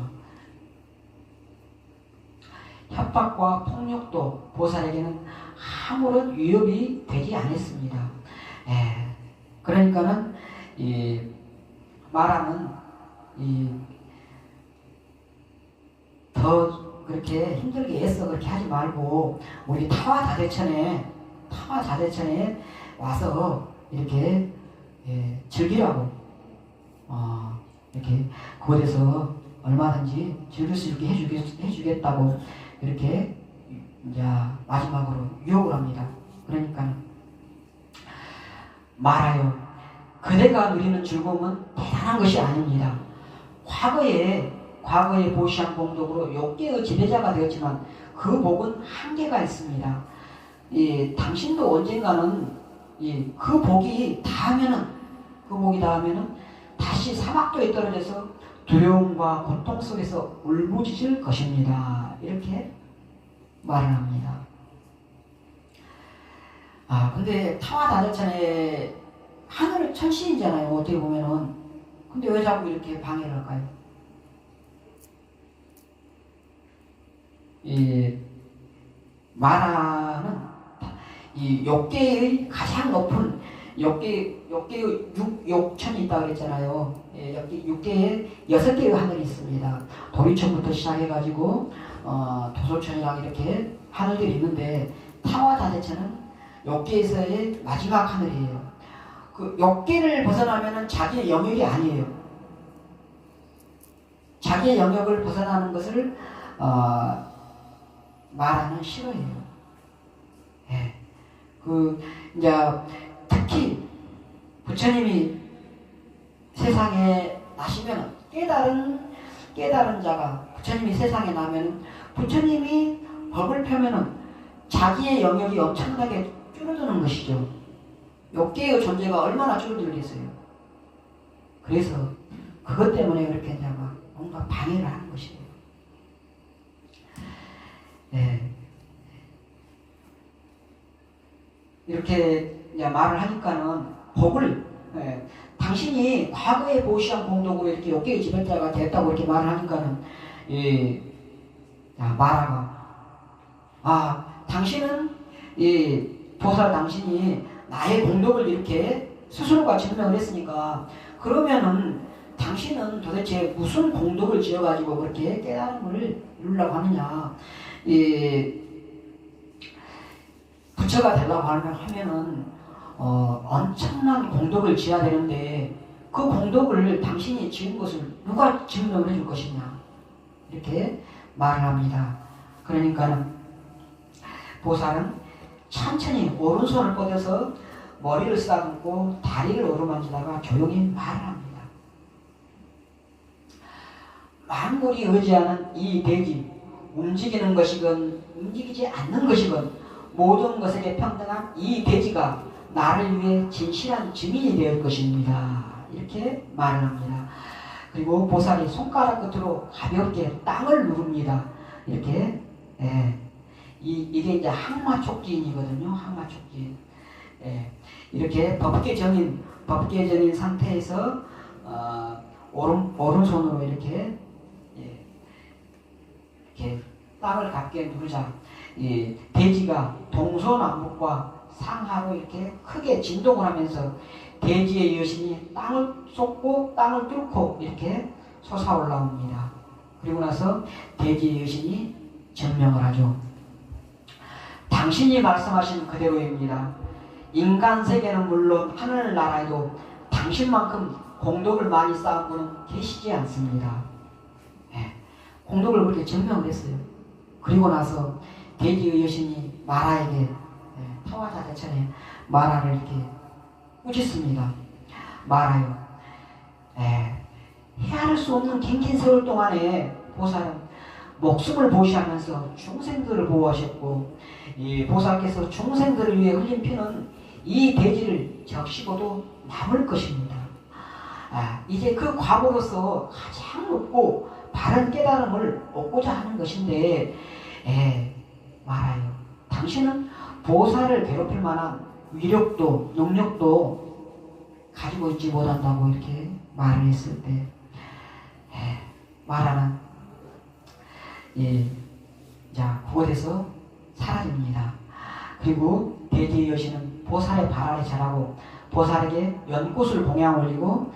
협박과 폭력도 보살에게는 아무런 위협이 되지 않았습니다. 그러니까는 말하는 더 그렇게 힘들게 애써 그렇게 하지 말고 우리 타와자대천에 와서 이렇게 즐기라고, 이렇게 그곳에서 얼마든지 즐길 수 있게 해주겠다고 이렇게 이제 마지막으로 유혹을 합니다. 그러니까 말하여 그대가 누리는 즐거움은 대단한 것이 아닙니다. 과거에 보시한 공덕으로 욕계의 지배자가 되었지만 그 복은 한계가 있습니다. 당신도 언젠가는 그 복이 닿으면은 다시 사막도에 떨어져서 두려움과 고통 속에서 울부짖을 것입니다. 이렇게 말을 합니다. 근데 타와다자천의 하늘 천신이잖아요. 어떻게 보면은. 근데 왜 자꾸 이렇게 방해를 할까요? 마라는 이 욕계의 가장 높은 욕계의 욕천이 있다고 그랬잖아요. 욕계에 6개의 하늘이 있습니다. 도리천부터 시작해가지고 도솔천이랑 이렇게 하늘들이 있는데 타와다대천은 욕계에서의 마지막 하늘이에요. 그 욕계를 벗어나면은 자기의 영역이 아니에요. 자기의 영역을 벗어나는 것을 말하는 싫어해요. 이제 특히 부처님이 세상에 나시면 깨달은 자가 부처님이 세상에 나면 부처님이 법을 펴면은 자기의 영역이 엄청나게 줄어드는 것이죠. 욕계의 존재가 얼마나 줄어들겠어요. 그래서 그것 때문에 그렇게 이제 막 뭔가 방해를 하는 것이에요. 이렇게 이제 말을 하니까는 복을 당신이 과거에 보시한 공덕으로 이렇게 욕계의 지배자가 됐다고 이렇게 말을 하니까는 마라가 당신은 보살 당신이 나의 공덕을 이렇게 스스로가 증명을 했으니까 그러면은 당신은 도대체 무슨 공덕을 지어가지고 그렇게 깨달음을 이루려고 하느냐. 부처가 되려고 하면은 엄청난 공덕을 지어야 되는데 그 공덕을 당신이 지은 것을 누가 증명을 해줄 것이냐 이렇게 말을 합니다. 그러니까는 보살은 천천히 오른손을 뻗어서 머리를 쓰다듬고 다리를 어루만지다가 조용히 말을 합니다. 만물이 의지하는 이 대지, 움직이는 것이건 움직이지 않는 것이건 모든 것에게 평등한 이 대지가 나를 위해 진실한 증인이 될 것입니다. 이렇게 말을 합니다. 그리고 보살이 손가락 끝으로 가볍게 땅을 누릅니다. 이렇게 이게 이제 항마촉진이거든요. 항마촉진. 이렇게 법계 정인 상태에서 오른손으로 이렇게 땅을 갖게 누르자 대지가 동서남북과 상하로 이렇게 크게 진동을 하면서 대지의 여신이 땅을 쏟고 땅을 뚫고 이렇게 솟아올라옵니다. 그리고 나서 대지의 여신이 증명을 하죠. 당신이 말씀하신 그대로입니다. 인간 세계는 물론 하늘나라에도 당신만큼 공덕을 많이 쌓은 분은 계시지 않습니다. 공덕을 그렇게 증명을 했어요. 그리고 나서 대지의 여신이 마라에게 타화자 대천에 마라를 이렇게 꾸짖습니다. 마라요. 헤아릴 수 없는 긴 세월 동안에 보살은 목숨을 보시하면서 중생들을 보호하셨고 이 보살께서 중생들을 위해 흘린 피는 이 대지를 적시고도 남을 것입니다. 이제 그 과보로서 가장 높고 바른 깨달음을 얻고자 하는 것인데 말아요. 당신은 보살을 괴롭힐 만한 위력도 능력도 가지고 있지 못한다고 이렇게 말을 했을 때 마라는 그곳에서 사라집니다. 그리고 대지의 여신은 보살의 발 아래 절하고 보살에게 연꽃을 봉양 올리고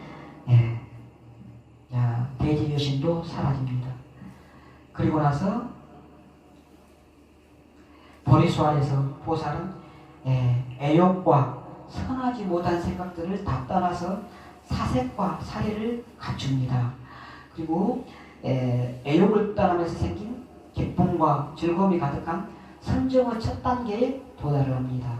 대지의 여신도 사라집니다. 그리고 나서 보리수 아래서 보살은 애욕과 선하지 못한 생각들을 다 떠나서 사색과 사리를 갖춥니다. 그리고 애욕을 떠나면서 생긴 기쁨과 즐거움이 가득한 선정의 첫 단계에 도달을 합니다.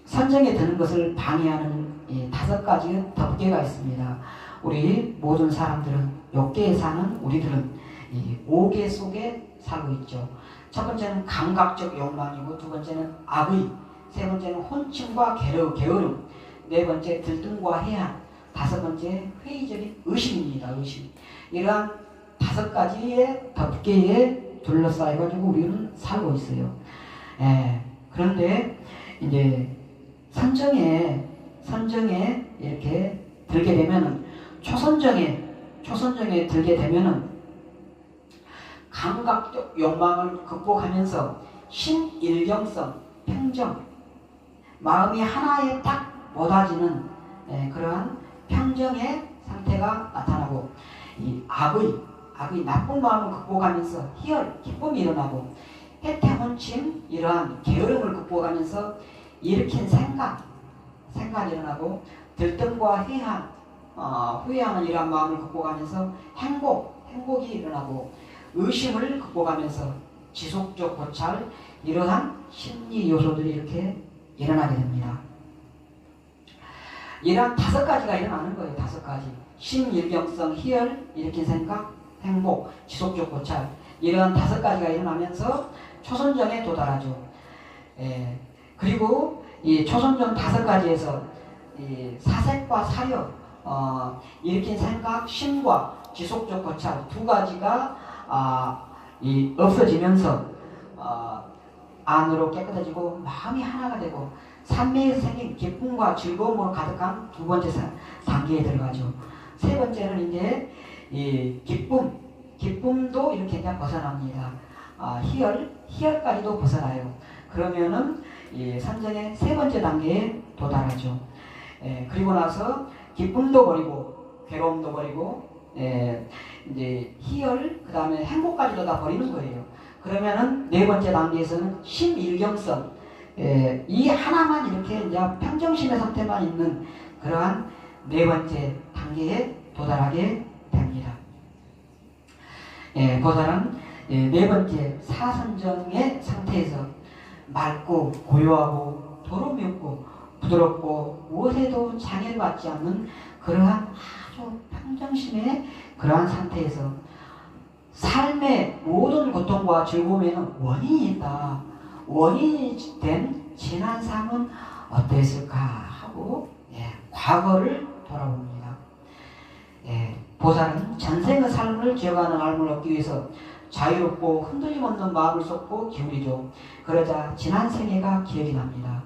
선정에 드는 것을 방해하는 이 5가지의 덮개가 있습니다. 우리 모든 사람들은 욕계에 사는 우리들은 이 5개 속에 살고 있죠. 첫 번째는 감각적 욕망이고, 두 번째는 악의, 세 번째는 혼침과 게으름, 네 번째 들뜸과 해한, 다섯 번째 회의적인 의심입니다. 의심. 이러한 5가지의 덮개에 둘러싸여가지고 우리는 살고 있어요. 그런데 이제 선정에 이렇게 들게 되면은 초선정에 들게 되면은 감각적 욕망을 극복하면서 신일경성, 평정, 마음이 하나에 딱 모아지는 그러한 평정의 상태가 나타나고, 이 악의 나쁜 마음을 극복하면서 희열, 기쁨이 일어나고, 해태혼침, 이러한 게으름을 극복하면서 일으킨 생각이 일어나고, 들뜸과 해한, 후회하는 이러한 마음을 극복하면서 행복이 일어나고, 의심을 극복하면서 지속적 고찰, 이러한 심리 요소들이 이렇게 일어나게 됩니다. 이러한 5가지가 일어나는 거예요. 5가지. 심일경성, 희열, 일으킨 생각, 행복, 지속적 고찰, 이러한 5가지가 일어나면서 초선정에 도달하죠. 그리고 이 초선정 5가지에서 이 사색과 사력, 일으킨 생각, 심과 지속적 고찰 2가지가 없어지면서 안으로 깨끗해지고 마음이 하나가 되고 산매에서 생긴 기쁨과 즐거움으로 가득한 두 번째 단계에 들어가죠. 세 번째는 이제 이 기쁨도 이렇게 그냥 벗어납니다. 희열까지도 벗어나요. 그러면은 이 삼정의 세 번째 단계에 도달하죠. 그리고 나서 기쁨도 버리고 괴로움도 버리고 이제 희열 그 다음에 행복까지도 다 버리는 거예요. 그러면은 네 번째 단계에서는 심일경성 이 하나만 이렇게 이제 평정심의 상태만 있는 그러한 네 번째 단계에 도달하게 됩니다. 보살은 네 번째 사선정의 상태에서 맑고 고요하고 도름이 없고 부드럽고 무엇에도 장애를 받지 않는 그러한 아주 평정심의 그러한 상태에서 삶의 모든 고통과 즐거움에는 원인이 있다. 원인이 된 지난 삶은 어땠을까 하고 과거를 돌아봅니다. 보살은 전생의 삶을 기억하는 삶을 얻기 위해서 자유롭고 흔들림 없는 마음을 쏟고 기울이죠. 그러자 지난 생애가 기억이 납니다.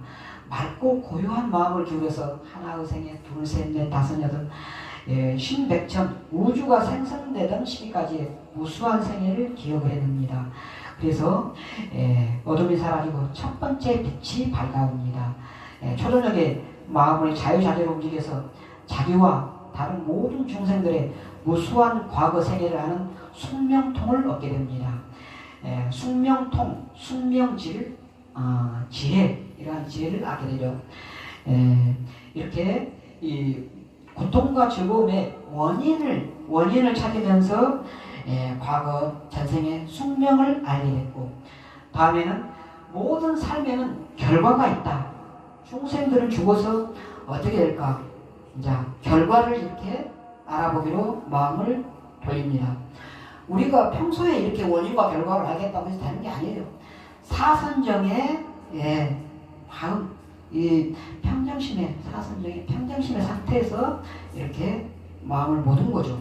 맑고 고요한 마음을 기울여서 하나의 생애, 둘, 셋, 넷, 다섯, 여덟, 신백천 우주가 생성되던 시기까지 무수한 생애를 기억을 해냅니다. 그래서 어둠이 사라지고 첫 번째 빛이 밝아옵니다. 초저녁에 마음을 자유자재로 움직여서 자기와 다른 모든 중생들의 무수한 과거 생애를 하는 숙명통을 얻게 됩니다. 숙명통, 숙명질, 지혜 이러한 지혜를 얻게 되죠. 이렇게 이 고통과 즐거움의 원인을 찾으면서 과거 전생의 숙명을 알게 됐고 다음에는 모든 삶에는 결과가 있다. 중생들은 죽어서 어떻게 될까? 이제 결과를 이렇게 알아보기로 마음을 돌립니다. 우리가 평소에 이렇게 원인과 결과를 알겠다고 해서 되는 게 아니에요. 사선정의 마음, 이 평정심의 사선정의 평정심의 상태에서 이렇게 마음을 모든 거죠.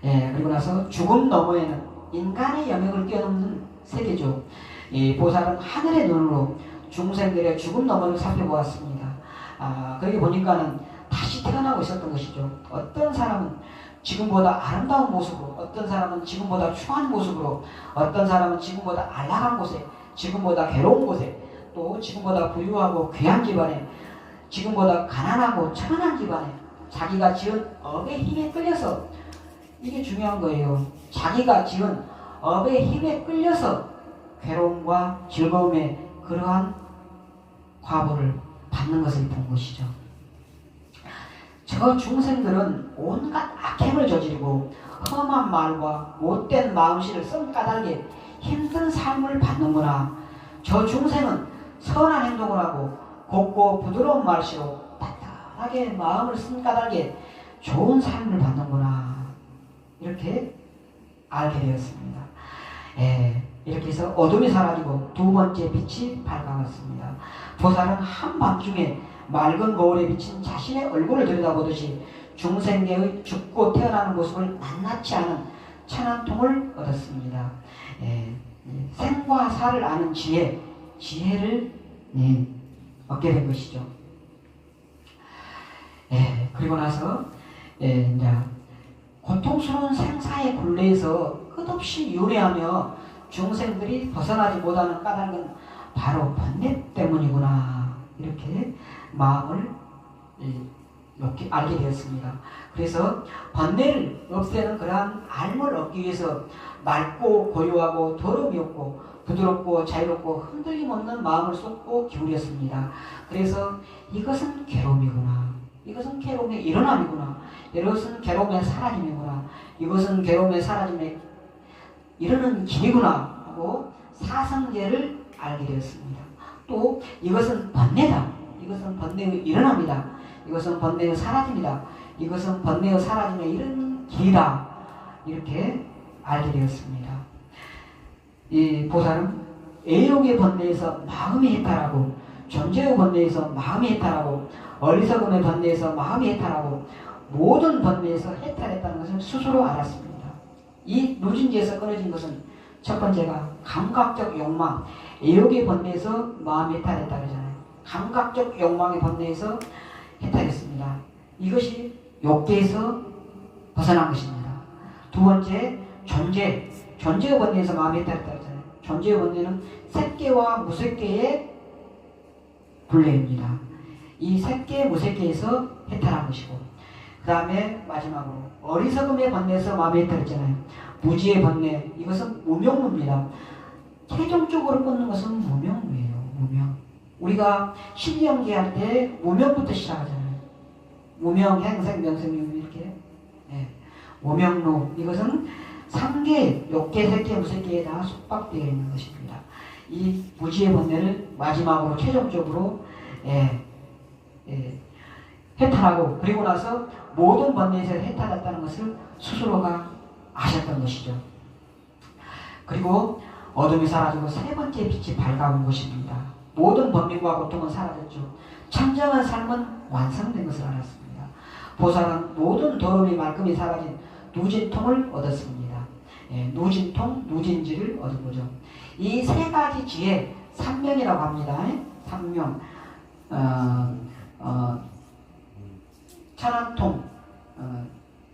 그리고 나서 죽음 너머에는 인간의 영역을 뛰어넘는 세계죠. 이 보살은 하늘의 눈으로 중생들의 죽음 너머를 살펴보았습니다. 거기 보니까는 다시 태어나고 있었던 것이죠. 어떤 사람은 지금보다 아름다운 모습으로, 어떤 사람은 지금보다 추한 모습으로, 어떤 사람은 지금보다 안락한 곳에, 지금보다 괴로운 곳에, 또 지금보다 부유하고 귀한 집안에, 지금보다 가난하고 천한 집안에 자기가 지은 업의 힘에 끌려서 이게 중요한 거예요. 자기가 지은 업의 힘에 끌려서 괴로움과 즐거움의 그러한 과보를 받는 것을 본 것이죠. 저 중생들은 온갖 악행을 저지르고 험한 말과 못된 마음씨를 썩 까닭에 힘든 삶을 받는구나. 저 중생은 선한 행동을 하고 곱고 부드러운 말씨로 따뜻하게 마음을 쓴 까닭에 좋은 삶을 받는구나. 이렇게 알게 되었습니다. 이렇게 해서 어둠이 사라지고 두 번째 빛이 밝아왔습니다. 보살은 한밤중에 맑은 거울에 비친 자신의 얼굴을 들여다보듯이 중생계의 죽고 태어나는 모습을 낱낱이 아는 천안통을 얻었습니다. 생과 사를 아는 지혜를 얻게 된 것이죠. 그리고 나서 이제 고통스러운 생사의 굴레에서 끝없이 유래하며 중생들이 벗어나지 못하는 까닭은 바로 번뇌 때문이구나. 이렇게 마음을 이렇게 알게 되었습니다. 그래서 번뇌를 없애는 그러한 알을 얻기 위해서 맑고 고요하고 더러움이 없고 부드럽고 자유롭고 흔들림 없는 마음을 쏟고 기울였습니다. 그래서 이것은 괴로움이구나. 이것은 괴로움의 일어남이구나. 이것은 괴로움의 사라짐이구나. 이것은 괴로움의 사라짐에 이르는 길이구나 하고 사성계를 알게 되었습니다. 또 이것은 번뇌다. 이것은 번뇌의 일어남이다. 이것은 번뇌의 사라짐이다. 이것은 번뇌의 사라짐에 이르는 길이다. 이렇게 알게 되었습니다. 이 보살은 애욕의 번뇌에서 마음이 해탈하고 존재의 번뇌에서 마음이 해탈하고 어리석음의 번뇌에서 마음이 해탈하고 모든 번뇌에서 해탈했다는 것을 스스로 알았습니다. 이 누진지에서 끊어진 것은 첫 번째가 감각적 욕망, 애욕의 번뇌에서 마음이 해탈했다 그러잖아요. 감각적 욕망의 번뇌에서 해탈했습니다. 이것이 욕계에서 벗어난 것입니다. 두 번째, 존재의 번뇌에서 마음이 해탈했다 그러잖아요. 존재의 번뇌는 색계와 무색계의 분례입니다. 이 색계, 무색계에서 해탈한 것이고, 그 다음에 마지막으로 어리석음의 번뇌에서 마음이 해탈했잖아요. 무지의 번뇌, 이것은 무명무입니다. 최종적으로 끊는 것은 무명무예요. 무명. 우리가 신경기 할 때 무명부터 시작하잖아요. 무명, 행생, 명생, 이렇게. 네. 무명로, 이것은 상계, 욕계, 색계, 무색계에 다 속박되어 있는 것입니다. 이 무지의 번뇌를 마지막으로 최종적으로 해탈하고, 그리고 나서 모든 번뇌에서 해탈했다는 것을 스스로가 아셨던 것이죠. 그리고 어둠이 사라지고 세 번째 빛이 밝아온 것입니다. 모든 번뇌와 고통은 사라졌죠. 청정한 삶은 완성된 것을 알았습니다. 보살은 모든 더러움이 말끔히 사라진 누진통을 얻었습니다. 누진통, 누진지를 얻은 거죠. 이 세 가지 지혜, 삼명이라고 합니다. 삼명, 천안통,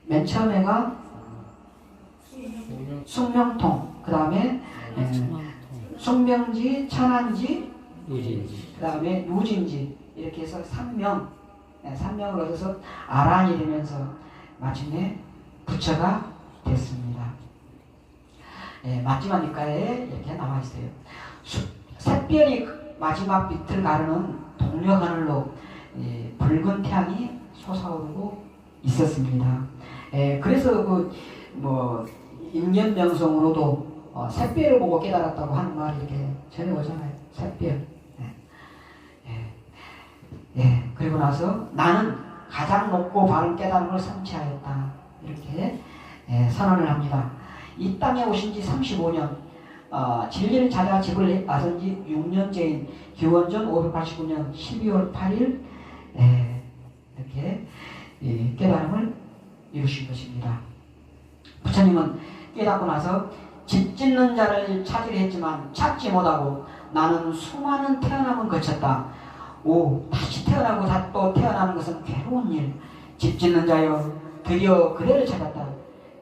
맨 처음에가 숙명통, 그 다음에 숙명지, 천안지, 누진지, 그 다음에 누진지, 이렇게 해서 삼명을 얻어서 아란이 되면서 마침내 부처가 됐습니다. 마지막 입가에 이렇게 나와 있어요. 샛별이 마지막 빛을 가르는 동력 하늘로 붉은 태양이 솟아오르고 있었습니다. 그래서 인연명성으로도 샛별을 보고 깨달았다고 하는 말이 이렇게 전해오잖아요. 샛별. 그리고 나서 나는 가장 높고 바른 깨달음을 성취하였다. 이렇게 선언을 합니다. 이 땅에 오신 지 35년, 진리를 찾아 집을 나선 지 6년째인 기원전 589년 12월 8일 이렇게 깨달음을 이루신 것입니다. 부처님은 깨닫고 나서 집 짓는 자를 찾으려 했지만 찾지 못하고 나는 수많은 태어남을 거쳤다. 다시 태어나고 또 태어나는 것은 괴로운 일. 집 짓는 자여 드디어 그대를 찾았다.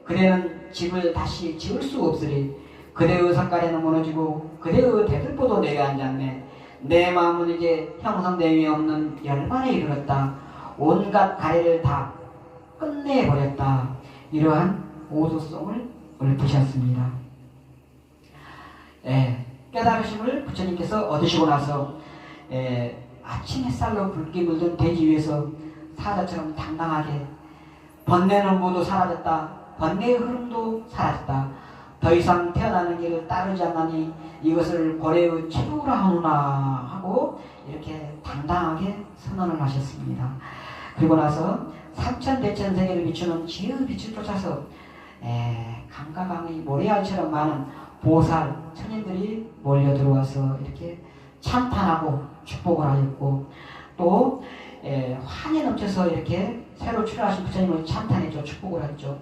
그대는 집을 다시 지을 수 없으리. 그대의 성가래는 무너지고 그대의 대들보도 내려앉았네. 내 마음은 이제 형성됨이 없는 열반에 이르렀다. 온갖 가래를 다 끝내버렸다. 이러한 오도송을 읊으셨습니다. 깨달으심을 부처님께서 얻으시고 나서 아침 햇살로 붉게 물든 대지 위에서 사자처럼 당당하게 번뇌는 모두 사라졌다. 번뇌의 흐름도 사라졌다. 더 이상 태어나는 길을 따르지 않나니 이것을 고래의 최후라 하노나 하고 이렇게 당당하게 선언을 하셨습니다. 그리고 나서 삼천대천 세계를 비추는 지혜의 빛을 쫓아서 강과 강의 모래알처럼 많은 보살, 천인들이 몰려 들어와서 이렇게 찬탄하고 축복을 하였고, 또 환히 넘쳐서 이렇게 새로 출현하신 부처님을 찬탄했죠. 축복을 했죠.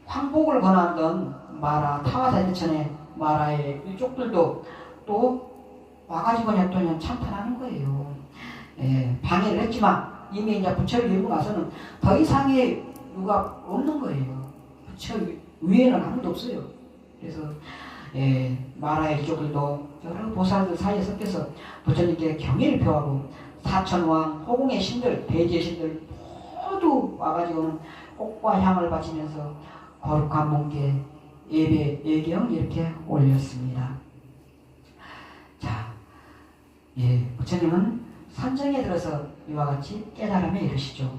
황복을 권하던 마라 타와사대천의 마라의 일족들도 또 와가지고 또 찬탄하는 거예요. 방해를 했지만 이미 이제 부처를 이루고 나서는 더 이상의 누가 없는 거예요. 부처 위에는 아무도 없어요. 그래서 마라의 일족들도 여러 보살들 사이에 섞여서 부처님께 경의를 표하고 사천왕, 호궁의 신들, 대지의 신들 모두 와가지고는 꽃과 향을 바치면서 거룩한 몸께 예배, 예경 이렇게 올렸습니다. 자, 부처님은 산정에 들어서 이와 같이 깨달음에 이르시죠.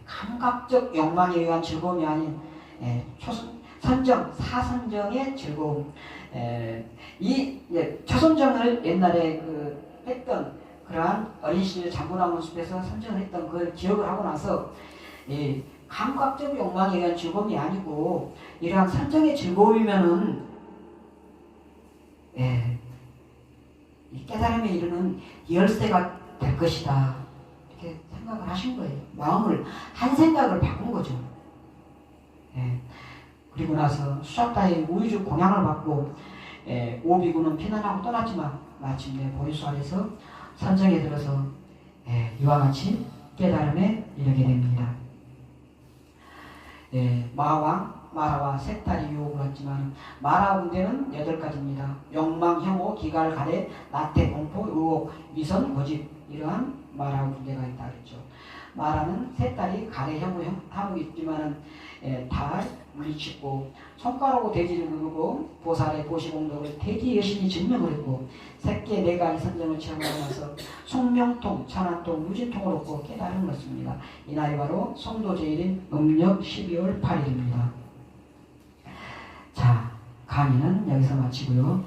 감각적 욕망에 의한 즐거움이 아닌 선정, 사선정의 즐거움. 초선정을 옛날에 했던 그러한 어린 시절 장구나무 숲에서 선정을 했던 그걸 기억을 하고 나서 감각적 욕망에 의한 즐거움이 아니고 이러한 선정의 즐거움이면은 이 깨달음에 이르는 열쇠가 될 것이다. 이렇게 생각을 하신 거예요. 마음을 한 생각을 바꾼 거죠. 그리고 나서 수작다의 우유적 공양을 받고 오비군은 피난하고 떠났지만 마침내 보리수 아래서 선정에 들어서 이와 같이 깨달음에 이르게 됩니다. 마라와 색달이 유혹을 했지만 마라 군대는 8가지입니다. 욕망, 혐오, 기갈, 가래, 나태, 공포, 의혹, 위선, 고집 이러한 마라 군대가 있다 그랬죠. 마라는 색달이 가래, 혐오, 탐욕이 있지만은 다 물리치고 손가락으로 대지를 누르고 보살의 보시공덕을 대지 여신이 증명을 했고 새끼 4가지 선정을 체험하고 나서 송명통, 찬한통, 무진통을 얻고 깨달음을 얻습니다. 이날이 바로 송도제일인 음력 12월 8일입니다. 자, 강의는 여기서 마치고요.